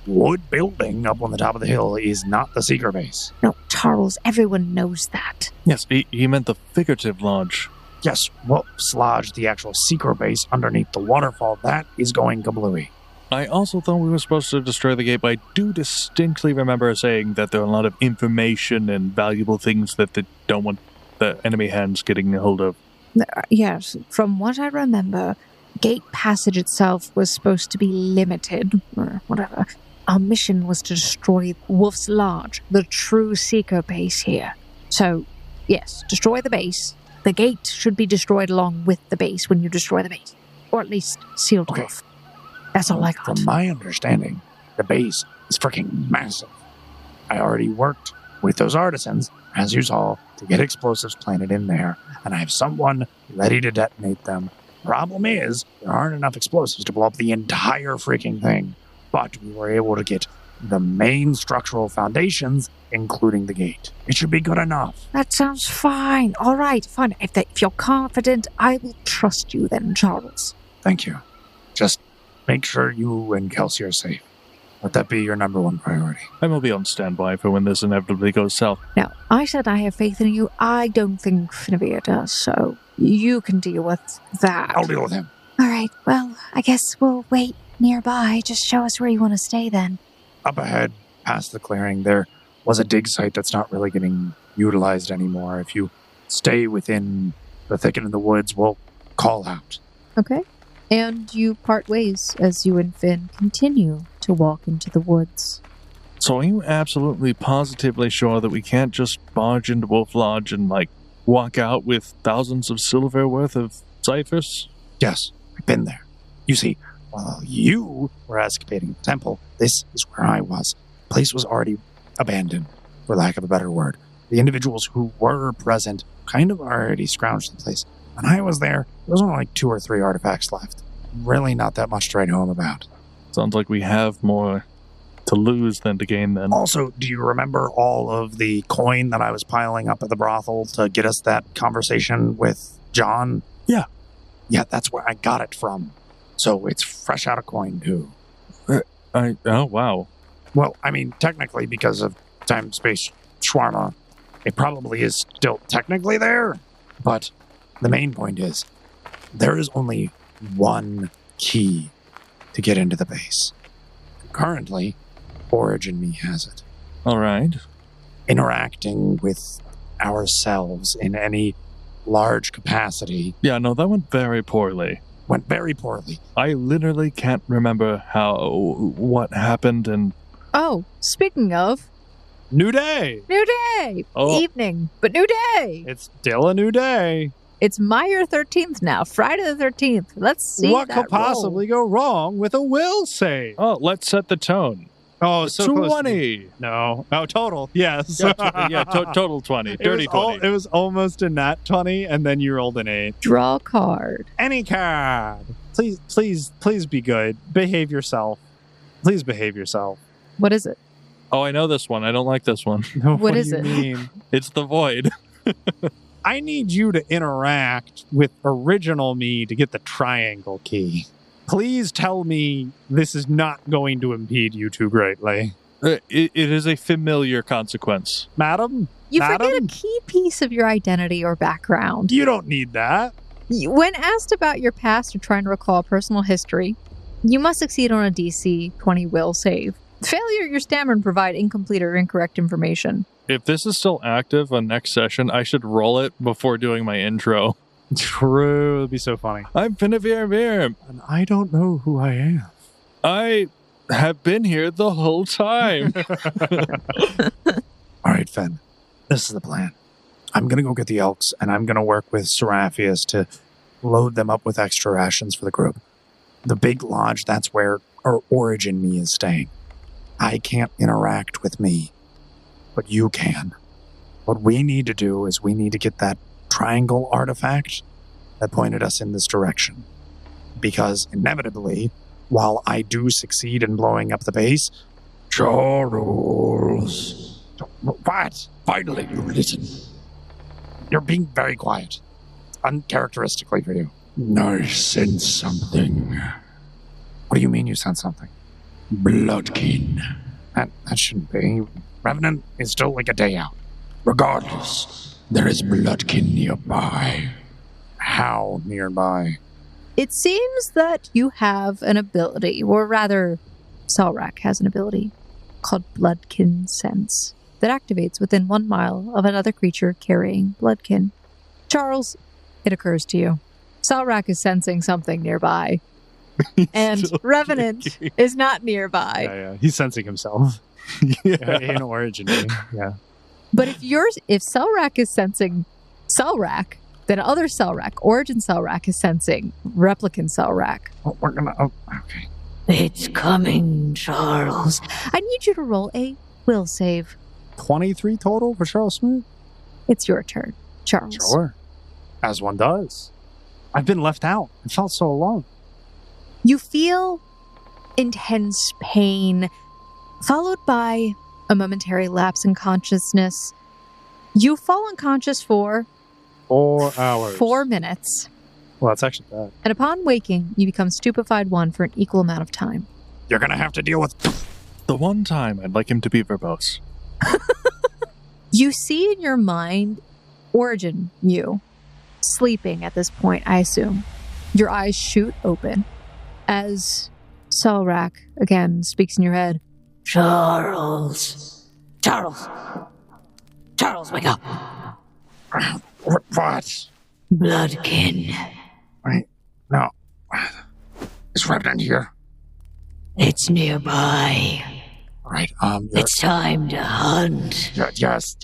wood building up on the top of the hill, is not the Seeker base. No, Charles, everyone knows that. Yes, he meant the figurative lodge. Yes, Wolf's Lodge, the actual Seeker base underneath the waterfall, that is going kablooey. I also thought we were supposed to destroy the gate, but I do distinctly remember saying that there are a lot of information and valuable things that they don't want the enemy hands getting a hold of. Yes, from what I remember, gate passage itself was supposed to be limited, or whatever. Our mission was to destroy Wolf's Lodge, the true Seeker base here. So, yes, destroy the base. The gate should be destroyed along with the base when you destroy the base. Or at least sealed Okay. off. That's all I got. From my understanding, the base is freaking massive. I already worked with those artisans, as you saw, to get explosives planted in there, and I have someone ready to detonate them. Problem is, there aren't enough explosives to blow up the entire freaking thing, but we were able to get the main structural foundations, including the gate. It should be good enough. That sounds fine. All right, fine. If you're confident, I will trust you then, Charles. Thank you. Just make sure you and Kelsey are safe. Let that be your number one priority. I will be on standby for when this inevitably goes south. Now, I said I have faith in you. I don't think Finavir does, so you can deal with that. I'll deal with him. All right, well, I guess we'll wait nearby. Just show us where you want to stay then. Up ahead, past the clearing, there was a dig site that's not really getting utilized anymore. If you stay within the thicket in the woods, we'll call out. Okay. And you part ways as you and Finn continue to walk into the woods. So are you absolutely positively sure that we can't just barge into Wolf Lodge and, walk out with thousands of silver worth of ciphers? Yes, I've been there. You see, while you were escapating the temple, this is where I was. The place was already abandoned, for lack of a better word. The individuals who were present kind of already scrounged the place. When I was there was only 2 or 3 artifacts left. Really not that much to write home about. Sounds like we have more to lose than to gain then. Also, do you remember all of the coin that I was piling up at the brothel to get us that conversation with John? Yeah. Yeah, that's where I got it from. So it's fresh out of coin, too. Oh, wow. Well, I mean, technically, because of time-space shawarma, it probably is still technically there. But the main point is, there is only one key to get into the base. Currently, Origin Me has it. All right. Interacting with ourselves in any large capacity Yeah, no, that went very poorly. went very poorly. I literally can't remember what happened, and Oh, speaking of, New day. new day! Oh. Evening, but new day! It's still a new day. It's Meyer 13th now, Friday the 13th. Let's see What that could possibly go wrong with a will save? oh, let's set the tone. Oh, so close. 20. No. Oh, total. Yes. Total 20. Dirty 20. It was almost a nat 20, and then you rolled an 8. Draw a card. Any card. Please be good. Behave yourself. Please behave yourself. What is it? Oh, I know this one. I don't like this one. What do is you it? mean? It's the Void. I need you to interact with original me to get the triangle key. Please tell me this is not going to impede you too greatly. It is a familiar consequence. Madam? You forget a Madam? key piece of your identity or background. You don't need that. When asked about your past or trying to recall personal history, you must succeed on a DC 20 will save. Failure, your stammer and provide incomplete or incorrect information. If this is still active on next session, I should roll it before doing my intro. True. It'd be so funny. I'm Finavir. And I don't know who I am. I have been here the whole time. All right, Fen. This is the plan. I'm going to go get the Elks, and I'm going to work with Seraphius to load them up with extra rations for the group. The big lodge, that's where our Origin Me is staying. I can't interact with me, but you can. What we need to do is we need to get that triangle artifact that pointed us in this direction. Because inevitably, while I do succeed in blowing up the base, Charles. What? Finally, you listen. You're being very quiet. Uncharacteristically for you. I sense something. What do you mean you sense something? Bloodkin. That shouldn't be. Revenant is still like a day out. Regardless, there is bloodkin nearby. How nearby? It seems that you have an ability, or rather, Selrak has an ability, called Bloodkin Sense, that activates within 1 mile of another creature carrying Bloodkin. Charles, it occurs to you. Selrak is sensing something nearby, and Revenant is not nearby. Yeah. He's sensing himself. In Origin. Yeah. But if Selrak is sensing Selrak, then other Selrak, Origin Selrak, is sensing Replicant Selrak. Oh, we're gonna. Oh, okay. It's coming, Charles. I need you to roll a will save. 23 total for Charles Smith? It's your turn, Charles. Sure. As one does. I've been left out. It felt so alone. You feel intense pain, followed by a momentary lapse in consciousness. You fall unconscious for 4 hours. 4 minutes. Well, that's actually bad. And upon waking, you become stupefied 1 for an equal amount of time. You're gonna have to deal with. The one time I'd like him to be verbose. You see in your mind, Origin, you, sleeping at this point, I assume. Your eyes shoot open as Selrak again speaks in your head. Charles, wake up. What? Bloodkin. Wait, no. Is Revenant here? It's nearby. All right. It's time to hunt. Yes.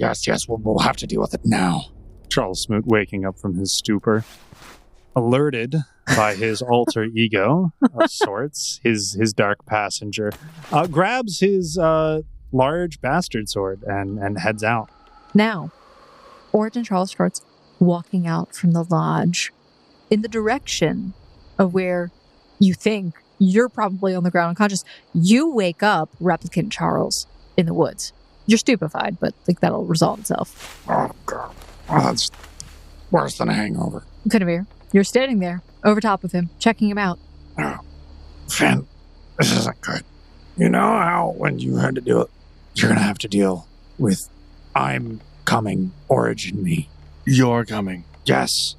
We'll have to deal with it now. Charles Smoot, waking up from his stupor, alerted by his alter ego of sorts, his dark passenger, grabs his large bastard sword and heads out. Now, Ord and Charles starts walking out from the lodge in the direction of where you think you're probably on the ground unconscious. You wake up, replicant Charles, in the woods. You're stupefied, but that'll resolve itself. Oh, God. Oh, that's worse than a hangover. Finavir, you're standing there, over top of him, checking him out. Oh, Finn, this isn't good. You know how when you had to do it, you're going to have to deal with I'm coming, origin me. You're coming. Yes.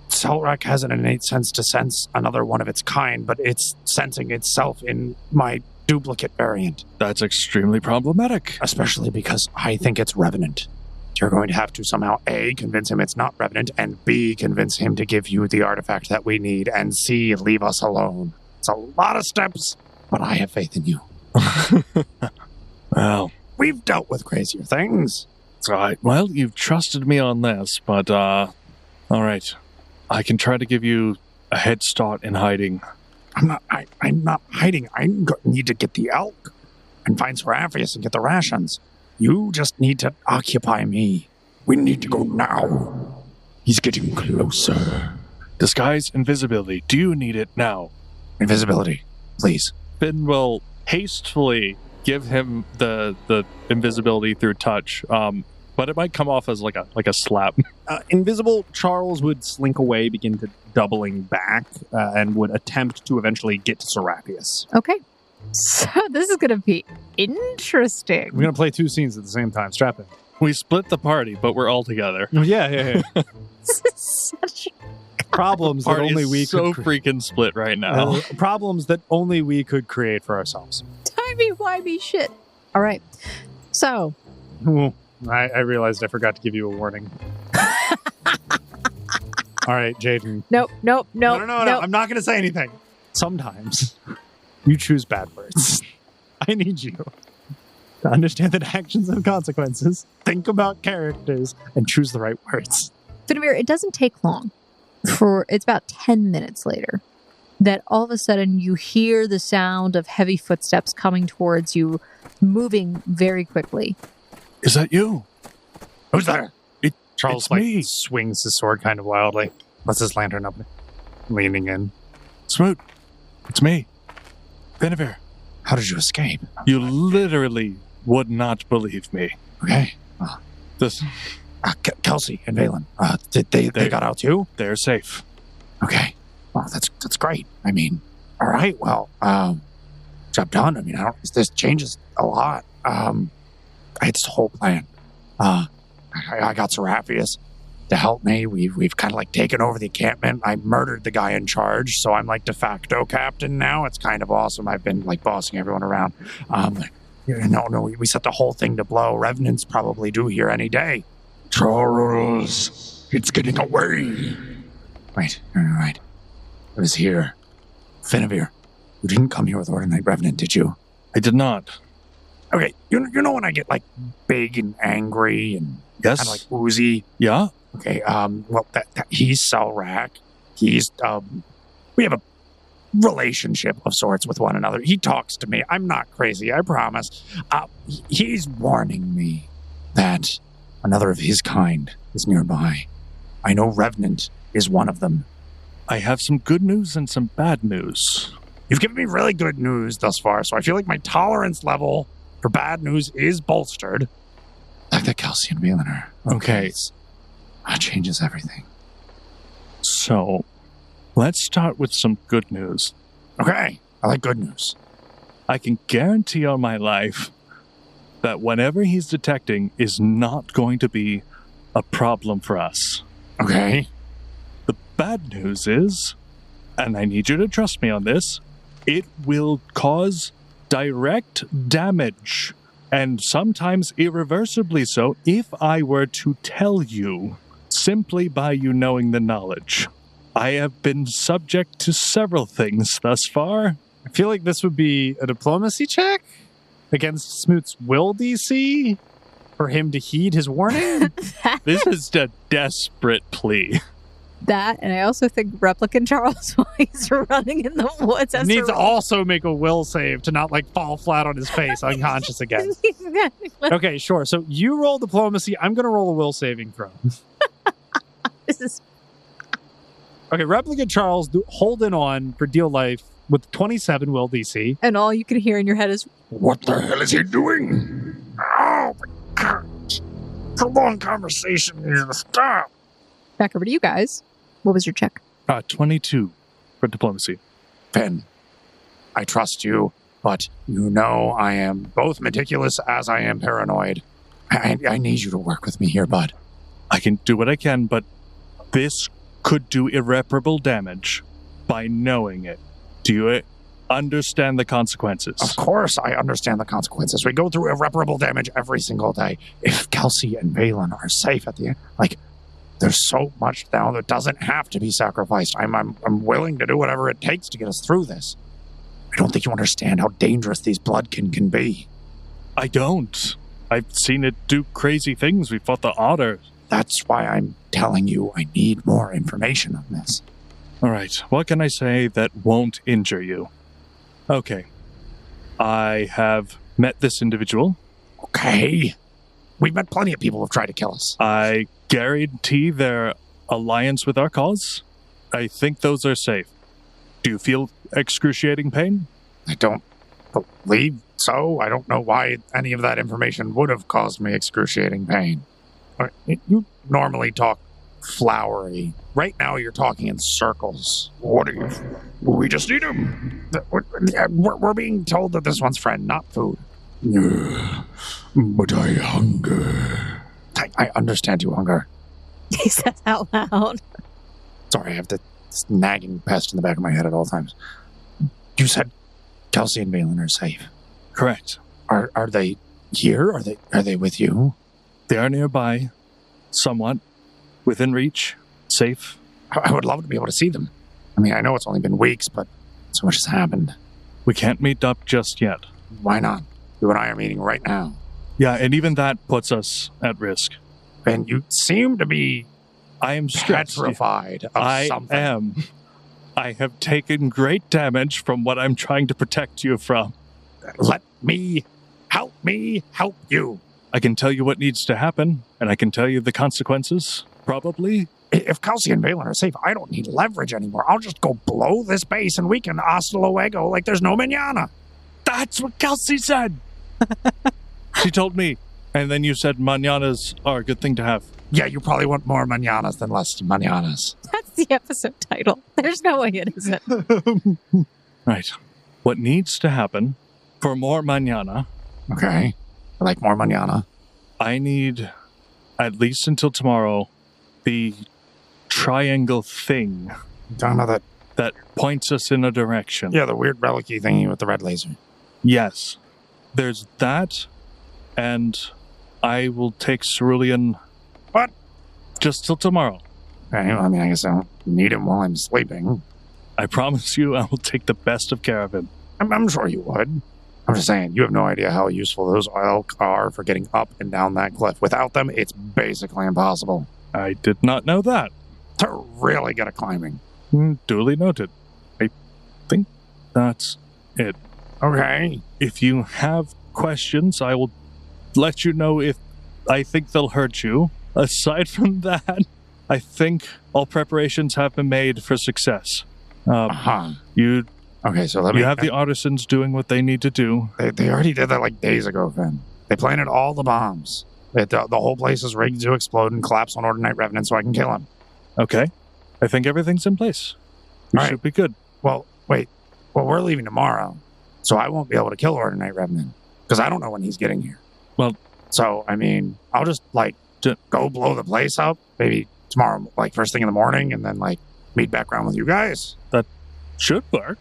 Selrek has an innate sense to sense another one of its kind, but it's sensing itself in my duplicate variant. That's extremely problematic. Especially because I think it's Revenant. You're going to have to somehow A, convince him it's not Revenant, and B, convince him to give you the artifact that we need, and C, leave us alone. It's a lot of steps, but I have faith in you. Well, we've dealt with crazier things. That's right. Well, you've trusted me on this, but, all right. I can try to give you a head start in hiding. I'm not hiding. I need to get the elk and find Seraphius and get the rations. You just need to occupy me. We need to go now. He's getting closer. Disguise invisibility. Do you need it now? Invisibility, please. Finn will hastily give him the invisibility through touch, but it might come off as like a slap. Invisible Charles would slink away, begin to doubling back, and would attempt to eventually get to Seraphius. Okay. So this is going to be interesting. We're going to play two scenes at the same time. Strap in. We split the party, but we're all together. Yeah. This is such problems that only we so could freaking split right now. Problems that only we could create for ourselves. timey-wimey shit. All right. So. I realized I forgot to give you a warning. All right, Jaden. Nope. No. I'm not going to say anything. Sometimes you choose bad words. I need you to understand that actions have consequences. Think about characters and choose the right words. Finavir, it doesn't take long. It's about 10 minutes later that all of a sudden you hear the sound of heavy footsteps coming towards you, moving very quickly. Is that you? Who's there? Charles swings his sword kind of wildly. Lets his lantern up, leaning in. Smoot, it's me. Finavir. How did you escape? You literally would not believe me. Okay. Kelsey and Valen, they got out too? They're safe. Okay. Well, that's great. I mean, all right. Well, job done. I mean, this changes a lot. I had this whole plan. I got Seraphius to help me. We've kind of like taken over the encampment. I murdered the guy in charge, so I'm like de facto captain now. It's kind of awesome. I've been like bossing everyone around. We set the whole thing to blow. Revenant's probably due here any day. Charles, it's getting away. Right. It was here. Finavir, you didn't come here with Ordinate Revenant, did you? I did not. Okay, you know when I get like big and angry and yes, kind of like oozy? Yeah. Okay, well, he's Selrak. We have a relationship of sorts with one another. He talks to me. I'm not crazy, I promise. He's warning me that another of his kind is nearby. I know Revenant is one of them. I have some good news and some bad news. You've given me really good news thus far, so I feel like my tolerance level for bad news is bolstered. Like that Kelsey and Valen are. Okay. That changes everything. So, let's start with some good news. Okay, I like good news. I can guarantee on my life that whatever he's detecting is not going to be a problem for us. Okay. The bad news is, and I need you to trust me on this, it will cause direct damage, and sometimes irreversibly so, if I were to tell you, simply by you knowing the knowledge. I have been subject to several things thus far. I feel like this would be a diplomacy check against Smoot's will DC for him to heed his warning. This is a desperate plea. That, and I also think Replicant Charles, while he's running in the woods, has needs to also make a will save to not like fall flat on his face unconscious again. Okay, sure. So you roll diplomacy. I'm going to roll a will saving throw. This is... Okay, Replicant Charles holding on for dear life with 27 will DC. And all you can hear in your head is, What the hell is he doing? Oh my god. Prolonged conversation needs to stop. back over to you guys. What was your check? 22 for diplomacy. Finn, I trust you, but you know I am both meticulous as I am paranoid. I need you to work with me here, bud. I can do what I can, but this could do irreparable damage by knowing it. Do you understand the consequences? Of course I understand the consequences. We go through irreparable damage every single day. If Kelsey and Valen are safe at the end, there's so much now that doesn't have to be sacrificed. I'm willing to do whatever it takes to get us through this. I don't think you understand how dangerous these bloodkin can be. I don't. I've seen it do crazy things. We fought the otter. That's why I'm telling you I need more information on this. All right. What can I say that won't injure you? Okay. I have met this individual. Okay. We've met plenty of people who've tried to kill us. I guarantee their alliance with our cause. I think those are safe. Do you feel excruciating pain? I don't believe so. I don't know why any of that information would have caused me excruciating pain. You normally talk flowery. Right now you're talking in circles. What do you... We just need him. We're being told that this one's friend, not food. But I hunger. I understand you hunger. He says out loud. Sorry, I have this nagging pest in the back of my head at all times. You said Kelsey and Valen are safe. Correct. Are they here? Are they with you? They are nearby, somewhat, within reach, safe. I would love to be able to see them. I mean, I know it's only been weeks, but so much has happened. We can't meet up just yet. Why not? You and I are meeting right now. Yeah, and even that puts us at risk. And you seem to be I am stressed. petrified of something. I am. I have taken great damage from what I'm trying to protect you from. Let me help you. I can tell you what needs to happen, and I can tell you the consequences, probably. If Kelsey and Valen are safe, I don't need leverage anymore. I'll just go blow this base and we can hasta luego like there's no mañana. That's what Kelsey said. She told me. And then you said mañanas are a good thing to have. Yeah, you probably want more mañanas than less mañanas. That's the episode title. There's no way it isn't. Right. What needs to happen for more mañana? Okay. I like more mañana. I need, at least until tomorrow, the triangle thing. Don't know that. That points us in a direction. Yeah, the weird relic-y thingy with the red laser. Yes. There's that, and I will take Cerulean. What? Just till tomorrow. Okay, well, I mean, I guess I don't need him while I'm sleeping. I promise you I will take the best of care of him. I'm sure you would. I'm just saying, you have no idea how useful those elk are for getting up and down that cliff. Without them, it's basically impossible. I did not know that. They're really good at climbing. Duly noted. I think that's it. Okay. If you have questions, I will let you know if I think they'll hurt you. Aside from that, I think all preparations have been made for success. You Okay, so You have the artisans doing what they need to do. They already did that like days ago, Finn. They planted all the bombs. The whole place is rigged to explode and collapse on Ordinate Revenant so I can kill him. Okay. I think everything's in place. We All should right. be good. Well, wait. Well, we're leaving tomorrow, so I won't be able to kill Ordinate Revenant because I don't know when he's getting here. Well, so, I mean, I'll just, go blow the place up, maybe tomorrow, first thing in the morning, and then, meet back around with you guys. That should work.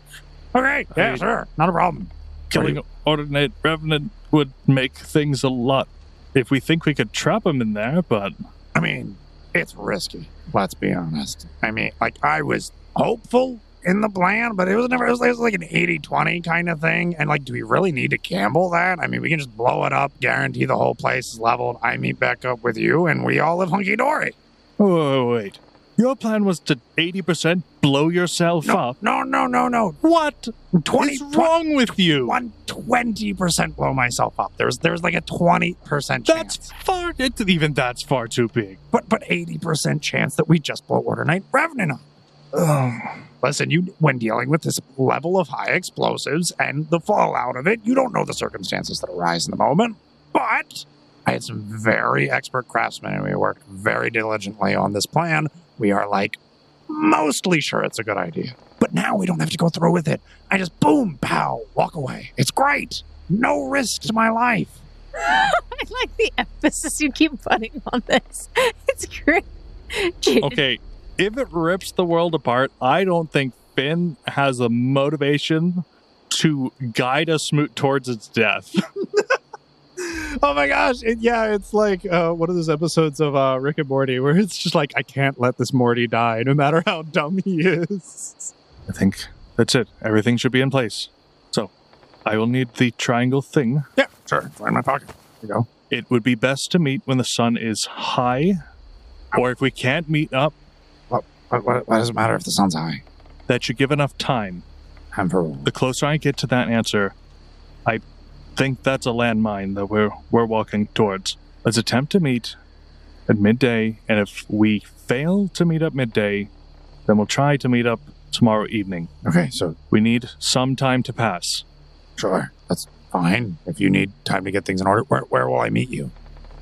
Okay, yeah, sure. Not a problem. Killing Ordinate Revenant would make things a lot... If we think we could trap him in there, but... I mean, It's risky, let's be honest. I mean, like, I was hopeful in the plan, but it was like an 80-20 kind of thing. And, like, do we really need to gamble that? I mean, we can just blow it up, guarantee the whole place is leveled. I meet back up with you, and we all live hunky-dory. Oh, wait. Your plan was to 80% blow yourself up? No. What? What's wrong with you? 120% blow myself up. There's like a 20% chance. That's far too big. But 80% chance that we just blow Order Night Revenant up. Listen, when dealing with this level of high explosives and the fallout of it, you don't know the circumstances that arise in the moment. But I had some very expert craftsmen, and we worked very diligently on this plan. We are, like, mostly sure it's a good idea. But now we don't have to go through with it. I just, boom, pow, walk away. It's great. No risk to my life. I like the emphasis you keep putting on this. It's great. Jaden. Okay, if it rips the world apart, I don't think Finn has a motivation to guide a Smoot towards its death. Oh my gosh. It's like one of those episodes of Rick and Morty where it's just like, I can't let this Morty die no matter how dumb he is. I think that's it. Everything should be in place. So, I will need the triangle thing. Yeah, sure. It's right in my pocket. Here you go. It would be best to meet when the sun is high, or if we can't meet up. What does it matter if the sun's high? That should give enough time. Temporal. The closer I get to that answer, I think that's a landmine that we're walking towards. Let's attempt to meet at midday, and if we fail to meet up midday, then we'll try to meet up tomorrow evening. Okay, so we need some time to pass. Sure, that's fine. If you need time to get things in order, where will I meet you?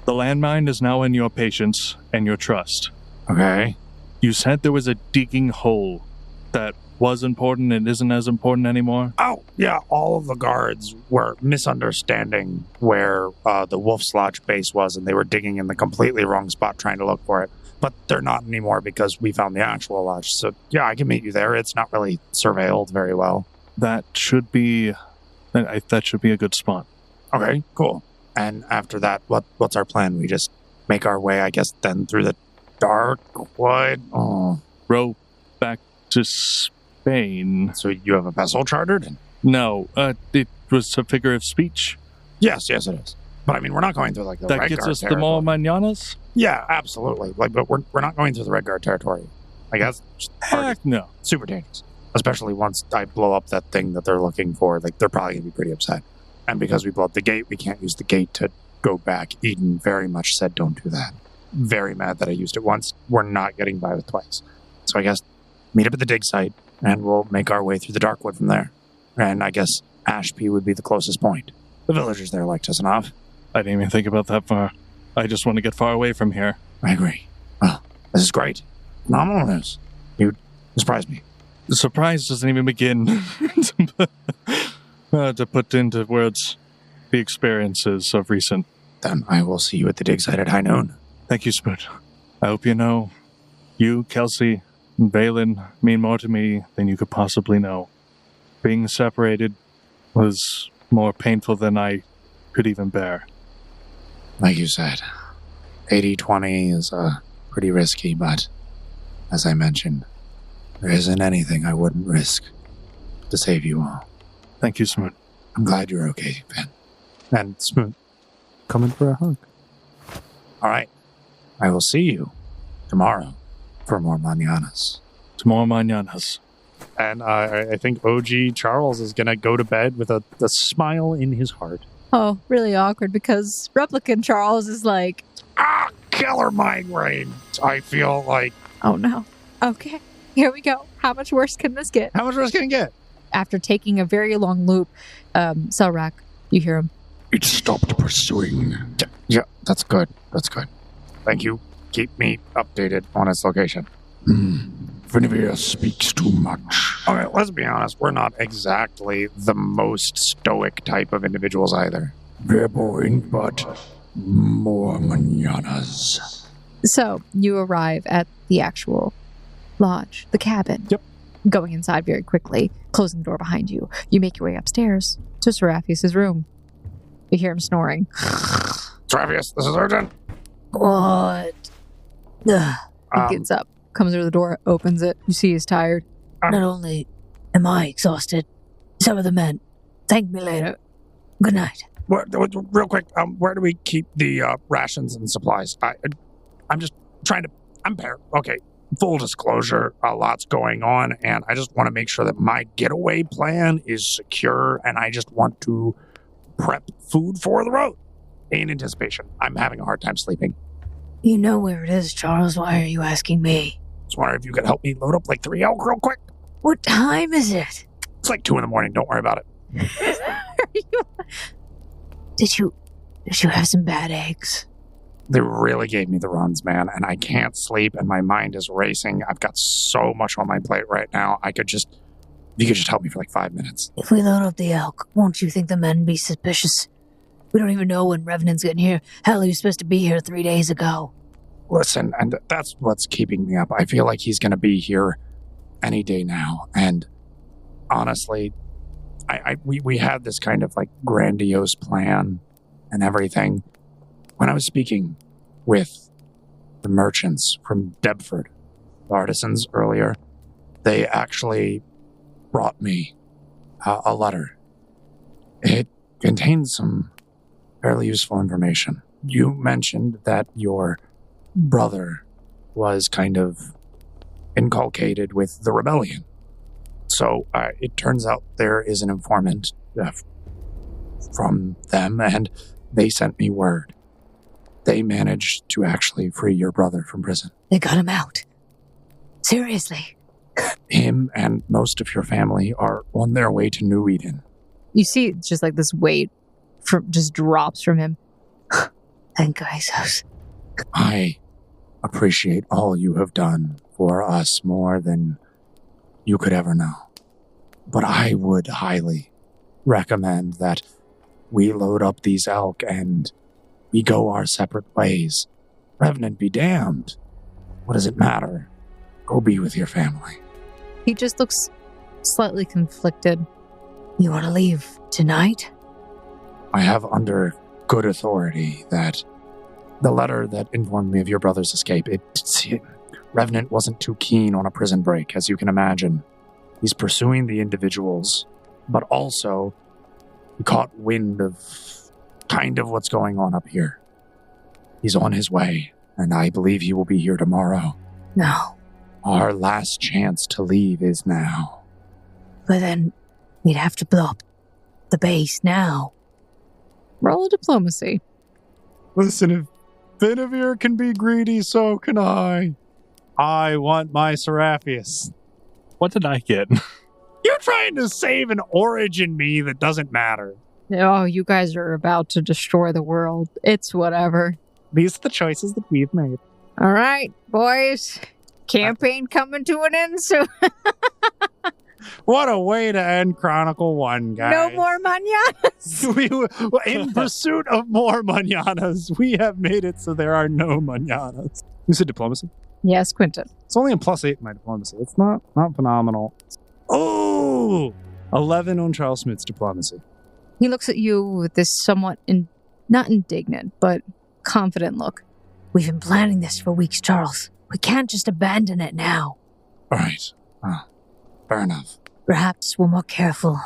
The landmine is now in your patience and your trust. Okay. You said there was a digging hole that was important and isn't as important anymore? Oh, yeah. All of the guards were misunderstanding where the Wolf's Lodge base was, and they were digging in the completely wrong spot trying to look for it. But they're not anymore because we found the actual lodge. So, yeah, I can meet you there. It's not really surveilled very well. That should be a good spot. Okay, cool. And after that, what's our plan? We just make our way, I guess, then through the dark wood? Oh. Row back to Spain. So you have a vessel chartered? No, it was a figure of speech. Yes, it is. But I mean, we're not going through like the that Red gets Guard us territory. the more Mañanas? Yeah, absolutely. Like, but we're not going through the Red Guard territory. I guess. Heck no. Super dangerous. Especially once I blow up that thing that they're looking for. Like, they're probably going to be pretty upset. And because we blow up the gate, we can't use the gate to go back. Eden very much said don't do that. Very mad that I used it once. We're not getting by with twice. So I guess meet up at the dig site, and we'll make our way through the Darkwood from there. And I guess Ashby would be the closest point. The villagers there liked us enough. I didn't even think about that far. I just want to get far away from here. I agree. Well, this is great. Phenomenal news. You surprised me. The surprise doesn't even begin to put into words the experiences of recent. Then I will see you at the dig site at high noon. Thank you, Spoot. I hope you know you, Kelsey, and Valen mean more to me than you could possibly know. Being separated was more painful than I could even bear. Like you said, 80-20 is pretty risky, but as I mentioned, there isn't anything I wouldn't risk to save you all. Thank you, Smoot. I'm glad you're okay, Ben. And Smoot, coming for a hug. All right. I will see you tomorrow for more Mañanas. Tomorrow Mañanas. And I think OG Charles is going to go to bed with a smile in his heart. Oh, really awkward because Replicant Charles is like, killer migraine. I feel like... Oh no. Okay, here we go. How much worse can this get? How much worse can it get? After taking a very long loop, Selrak, you hear him. It stopped pursuing. Yeah, that's good. That's good. Thank you. Keep me updated on its location. Finavir speaks too much. Okay, let's be honest. We're not exactly the most stoic type of individuals either. Fair point, but more mañanas. So, you arrive at the actual lodge, the cabin. Yep. Going inside very quickly, closing the door behind you. You make your way upstairs to Seraphius' room. You hear him snoring. Travis, this is urgent. What? He gets up, comes through the door, opens it. You see he's tired. Not only am I exhausted, some of the men thank me later. Good night. Real quick, where do we keep the rations and supplies? I'm just trying to... I'm prepared. Okay, full disclosure, a lot's going on, and I just want to make sure that my getaway plan is secure, and I just want to prep food for the road in anticipation. I'm having a hard time sleeping. You know where it is, Charles. Why are you asking me? Just wondering if you could help me load up like 3 elk real quick. What time is it? It's like 2 in the morning. Don't worry about it. Did you have some bad eggs? They really gave me the runs, man, and I can't sleep, and my mind is racing. I've got so much on my plate right now. If you could just help me for like 5 minutes. If we load up the elk, won't you think the men be suspicious? We don't even know when Revenant's getting here. Hell, he was supposed to be here 3 days ago. Listen, and that's what's keeping me up. I feel like he's going to be here any day now, and honestly, we had this kind of like grandiose plan and everything. When I was speaking with the merchants from Deptford, the artisans earlier, they actually brought me a letter. It contains some fairly useful information. You mentioned that your brother was kind of inculcated with the rebellion. So it turns out there is an informant from them, and they sent me word. They managed to actually free your brother from prison. They got him out. Seriously. Him and most of your family are on their way to New Eden. You see just like this weight just drops from him. Thank Jesus. I appreciate all you have done for us more than you could ever know. But I would highly recommend that we load up these elk and we go our separate ways. Revenant be damned. What does it matter? Go be with your family. He just looks slightly conflicted. You want to leave tonight? I have under good authority that the letter that informed me of your brother's escape, Revenant wasn't too keen on a prison break, as you can imagine. He's pursuing the individuals, but also he caught wind of kind of what's going on up here. He's on his way, and I believe he will be here tomorrow. No. Our last chance to leave is now. But then we'd have to blow up the base now. Roll a diplomacy. Listen, if Finavir can be greedy, so can I. I want my Seraphius. What did I get? You're trying to save an origin me that doesn't matter. Oh, you guys are about to destroy the world. It's whatever. These are the choices that we've made. All right, boys. Campaign coming to an end soon. What a way to end Chronicle 1, guys. No more Mañanas. In pursuit of more Mañanas, we have made it so there are no Mañanas. You said diplomacy? Yes, Quentin. It's only a +8 in my diplomacy. It's not phenomenal. Oh! 11 on Charles Smith's diplomacy. He looks at you with this somewhat, not indignant, but confident look. We've been planning this for weeks, Charles. We can't just abandon it now. All right. Fair enough. Perhaps we're more careful.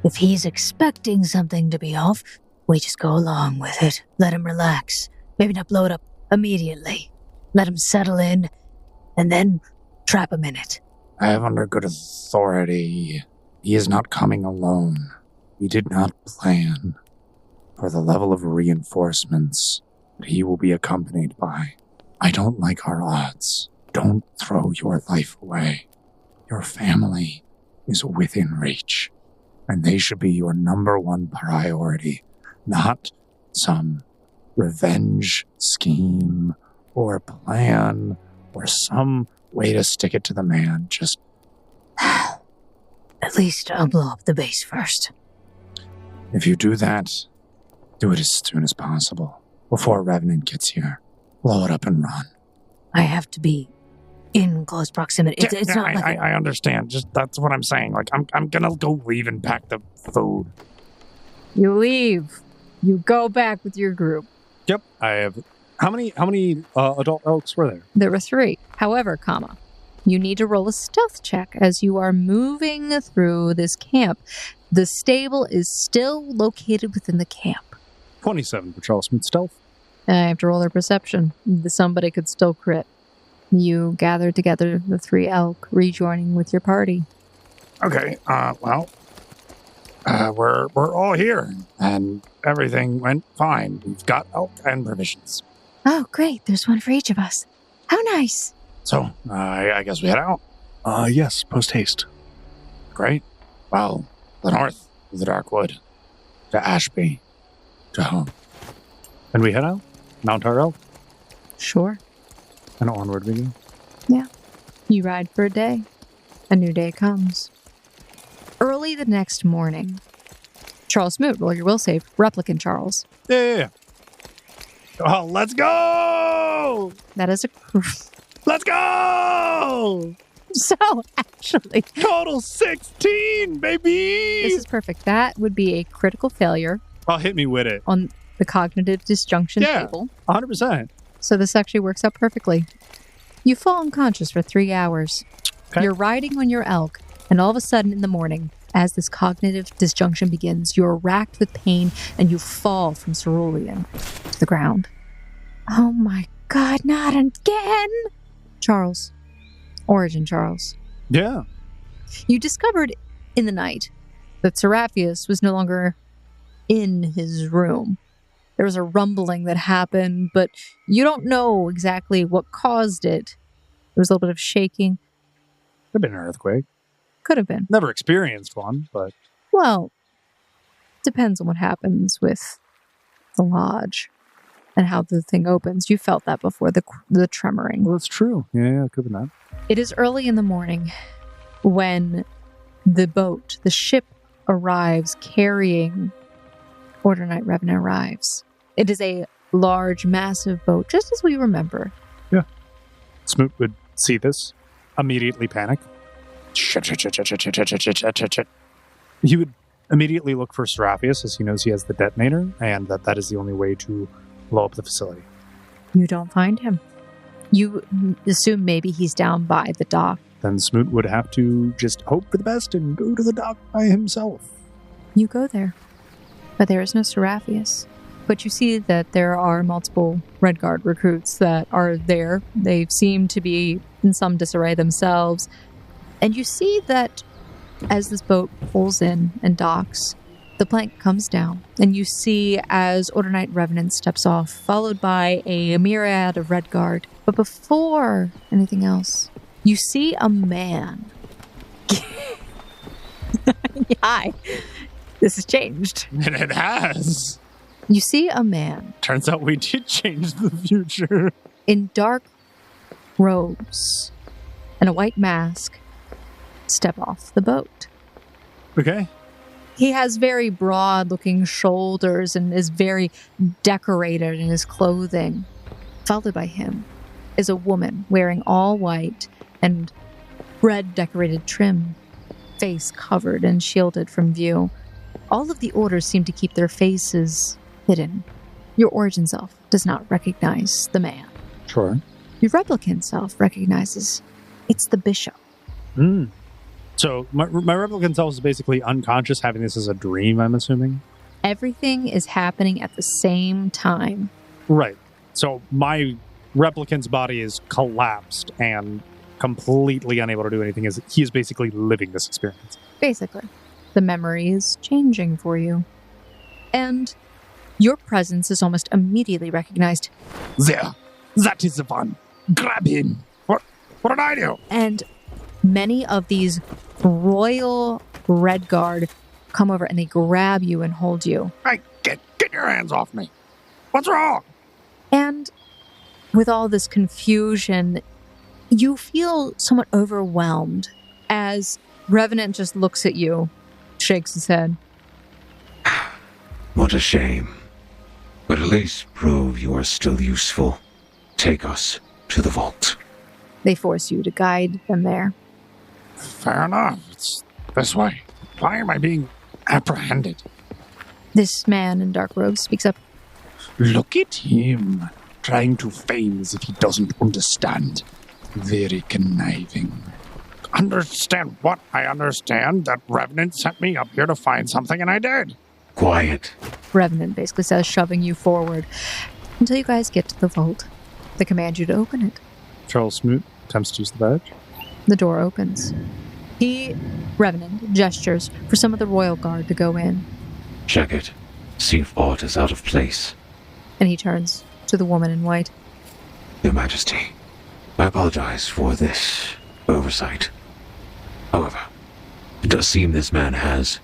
If he's expecting something to be off, we just go along with it. Let him relax. Maybe not blow it up immediately. Let him settle in, and then trap him in it. I have under good authority. He is not coming alone. We did not plan for the level of reinforcements that he will be accompanied by. I don't like our odds. Don't throw your life away. Your family is within reach, and they should be your number one priority, not some revenge scheme or plan or some way to stick it to the man. Just at least I'll blow up the base first. If you do that, do it as soon as possible, before Revenant gets here. Blow it up and run. I have to be in close proximity. It's not like I understand. Just that's what I'm saying. Like I'm gonna go leave and pack the food. You leave. You go back with your group. Yep. I have How many adult elks were there? There were 3. However, you need to roll a stealth check as you are moving through this camp. The stable is still located within the camp. 27 for Charles Smith stealth. I have to roll their perception. Somebody could still crit. You gather together the 3 elk, rejoining with your party. Okay, we're all here, and everything went fine. We've got elk and provisions. Oh, great. There's one for each of us. How nice. So, I guess we head out. Yes, post haste. Great. Well, the north, to the dark wood, to Ashby, to home. And we head out? Mount our elk? Sure. And onward we go? Yeah. You ride for a day. A new day comes. Early the next morning, Charles Smoot, roll your will save. Replicant Charles. Yeah. Oh, let's go! That is a... Let's go! So, actually... Total 16, baby! This is perfect. That would be a critical failure. Oh, hit me with it. On the cognitive disjunction table. 100%. So this actually works out perfectly. You fall unconscious for 3 hours. Okay. You're riding on your elk, and all of a sudden in the morning, as this cognitive disjunction begins, you're racked with pain and you fall from cerulean to the ground. Oh my God, not again! Charles. Origin Charles. Yeah. You discovered in the night that Seraphius was no longer in his room. There was a rumbling that happened, but you don't know exactly what caused it. There was a little bit of shaking. Could have been an earthquake. Could have been. Never experienced one, but... Well, depends on what happens with the lodge and how the thing opens. You felt that before, the tremoring. Well, that's true. Yeah, it could have been that. It is early in the morning when the ship arrives carrying Order Knight Revenant arrives. It is a large, massive boat, just as we remember. Yeah. Smoot would see this, immediately panic. Shit. He would immediately look for Seraphius, as he knows he has the detonator, and that is the only way to blow up the facility. You don't find him. You assume maybe he's down by the dock. Then Smoot would have to just hope for the best and go to the dock by himself. You go there, but there is no Seraphius. But you see that there are multiple Red Guard recruits that are there. They seem to be in some disarray themselves. And you see that as this boat pulls in and docks, the plank comes down. And you see as Order Knight Revenant steps off, followed by a myriad of Red Guard. But before anything else, you see a man. Hi. This has changed. And it has. You see a man. Turns out we did change the future. In dark robes and a white mask, step off the boat. Okay. He has very broad-looking shoulders and is very decorated in his clothing. Followed by him is a woman wearing all white and red decorated trim, face covered and shielded from view. All of the orders seem to keep their faces hidden. Your origin self does not recognize the man. Sure. Your replicant self recognizes it's the bishop. So my replicant self is basically unconscious, having this as a dream, I'm assuming? Everything is happening at the same time. Right. So my replicant's body is collapsed and completely unable to do anything. He is basically living this experience. Basically. The memory is changing for you. And your presence is almost immediately recognized. There. That is the one. Grab him. What did I do? And many of these royal Red Guard come over and they grab you and hold you. Hey, get your hands off me. What's wrong? And with all this confusion, you feel somewhat overwhelmed as Revenant just looks at you, shakes his head. What a shame. But at least prove you are still useful. Take us to the vault. They force you to guide them there. Fair enough. It's this way. Why am I being apprehended? This man in dark robes speaks up. Look at him. trying to feign as if he doesn't understand. Very conniving. Understand what? I understand that Revenant sent me up here to find something, and I did. Quiet. Revenant basically says, shoving you forward until you guys get to the vault. They command you to open it. Charles Smoot attempts to use the badge. The door opens. Revenant, gestures for some of the royal guard to go in. Check it. See if aught is out of place. And he turns to the woman in white. Your Majesty, I apologize for this oversight. However, it does seem this man has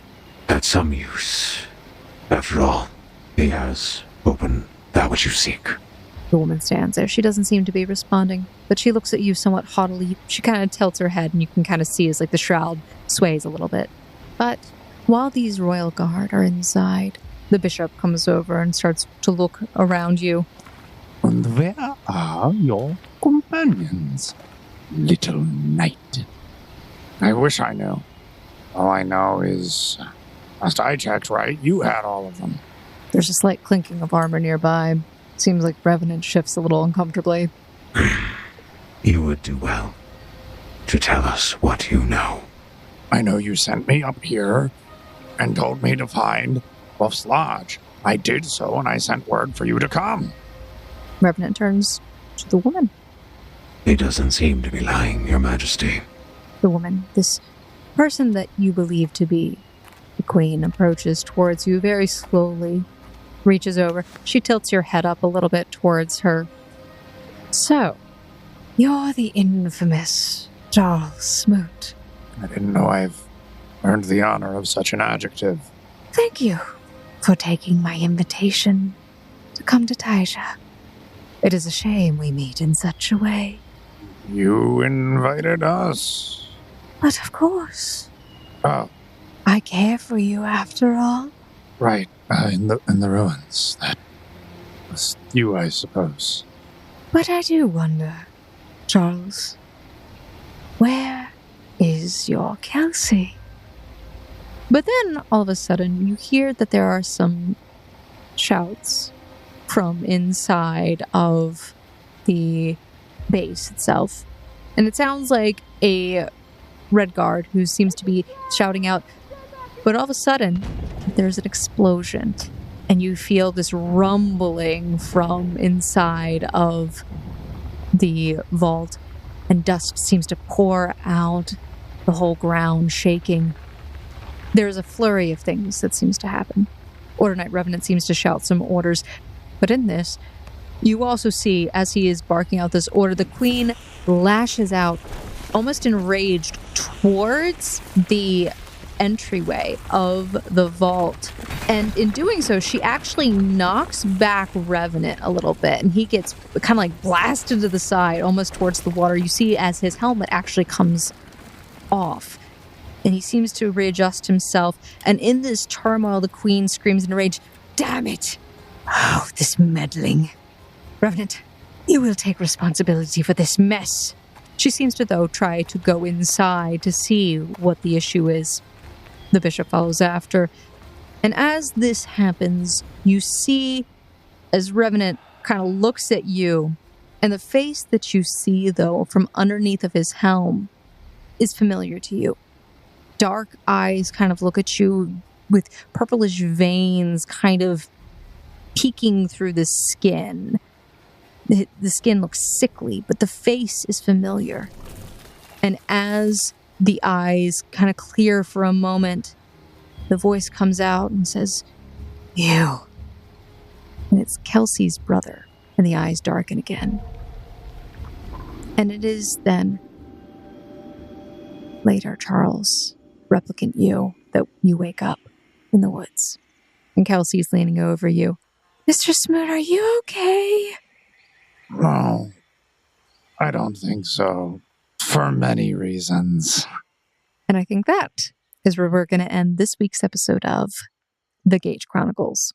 had some use. After all, he has opened that which you seek. The woman stands there. She doesn't seem to be responding, but she looks at you somewhat haughtily. She kind of tilts her head, and you can kind of see as like the shroud sways a little bit. But while these royal guard are inside, the bishop comes over and starts to look around you. And where are your companions, little knight? I wish I knew. All I know is, last I checked, right, you had all of them. There's a slight clinking of armor nearby. Seems like Revenant shifts a little uncomfortably. You would do well to tell us what you know. I know you sent me up here and told me to find Wolf's Lodge. I did so, and I sent word for you to come. Revenant turns to the woman. He doesn't seem to be lying, Your Majesty. The woman, this person that you believe to be the queen, approaches towards you very slowly, reaches over. She tilts your head up a little bit towards her. So, You're the infamous Charles Smoot. I didn't know I've earned the honor of such an adjective. Thank you for taking my invitation to come to Taija. It is a shame we meet in such a way. You invited us. But of course. Oh, I care for you after all. right. In the ruins. That was you, I suppose. But I do wonder, Charles, where is your Kelsey? but then all of a sudden you hear that there are some shouts from inside of the base itself. And it sounds like a red guard who seems to be shouting out. But all of a sudden, there's an explosion. And you feel this rumbling from inside of the vault. And dust seems to pour out, the whole ground shaking. There's a flurry of things that seems to happen. Order Knight Revenant seems to shout some orders. But in this, you also see, as he is barking out this order, the queen lashes out, almost enraged, towards the entryway of the vault. And in doing so, she actually knocks back Revenant a little bit, and he gets kind of like blasted to the side, almost towards the water. You see as his helmet actually comes off, and he seems to readjust himself. And in this turmoil, the queen screams in rage, "Damn it! Oh, this meddling. Revenant!" You will take responsibility for this mess. She seems to, though, try to go inside to see what the issue is. The bishop follows after. And as this happens, you see, as Revenant kind of looks at you, and the face that you see, though, from underneath of his helm is familiar to you. Dark eyes kind of look at you with purplish veins kind of peeking through the skin. The skin looks sickly, but the face is familiar. And as the eyes kind of clear for a moment, the voice comes out and says, "You." And it's Kelsey's brother, and the eyes darken again. And it is then, later, Charles, replicant you, that you wake up in the woods. And Kelsey's leaning over you. Mr. Smoot, are you okay? No, I don't think so. For many reasons. And I think that is where we're going to end this week's episode of The Gate Chronicles.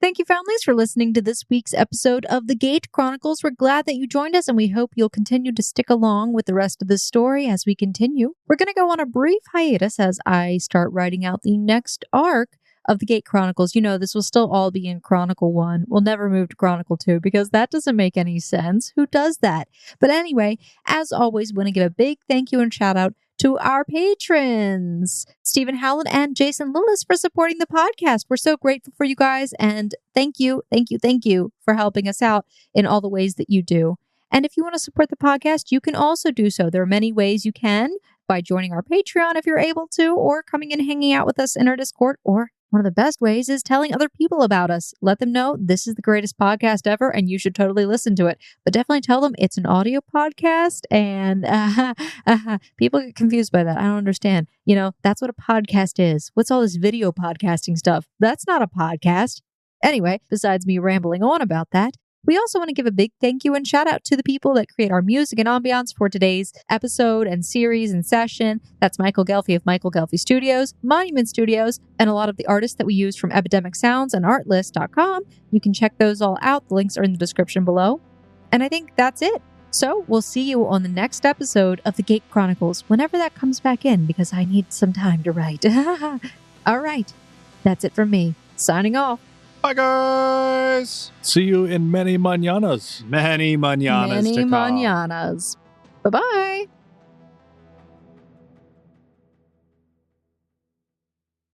Thank you, Foundlings, for listening to this week's episode of The Gate Chronicles. We're glad that you joined us, and we hope you'll continue to stick along with the rest of the story as we continue. We're going to go on a brief hiatus as I start writing out the next arc of the Gate Chronicles, you know, this will still all be in Chronicle 1. We'll never move to Chronicle 2 because that doesn't make any sense. Who does that? But anyway, as always, want to give a big thank you and shout out to our patrons, Stephen Howland and Jason Lillis, for supporting the podcast. We're so grateful for you guys, and thank you for helping us out in all the ways that you do. And if you want to support the podcast, you can also do so. There are many ways you can, by joining our Patreon if you're able to, or coming and hanging out with us in our Discord, or one of the best ways is telling other people about us. Let them know this is the greatest podcast ever and you should totally listen to it. But definitely tell them it's an audio podcast, and people get confused by that. I don't understand. You know, that's what a podcast is. What's all this video podcasting stuff? That's not a podcast. Anyway, besides me rambling on about that, we also want to give a big thank you and shout out to the people that create our music and ambiance for today's episode and series and session. That's Michael Gelfi of Michael Gelfi Studios, Monument Studios, and a lot of the artists that we use from Epidemic Sounds and Artlist.com. You can check those all out. The links are in the description below. And I think that's it. So we'll see you on the next episode of the Gate Chronicles, whenever that comes back in, because I need some time to write. All right. That's it from me. Signing off. Bye, guys. See you in many mañanas. Many mañanas to come. Many mañanas. Bye-bye.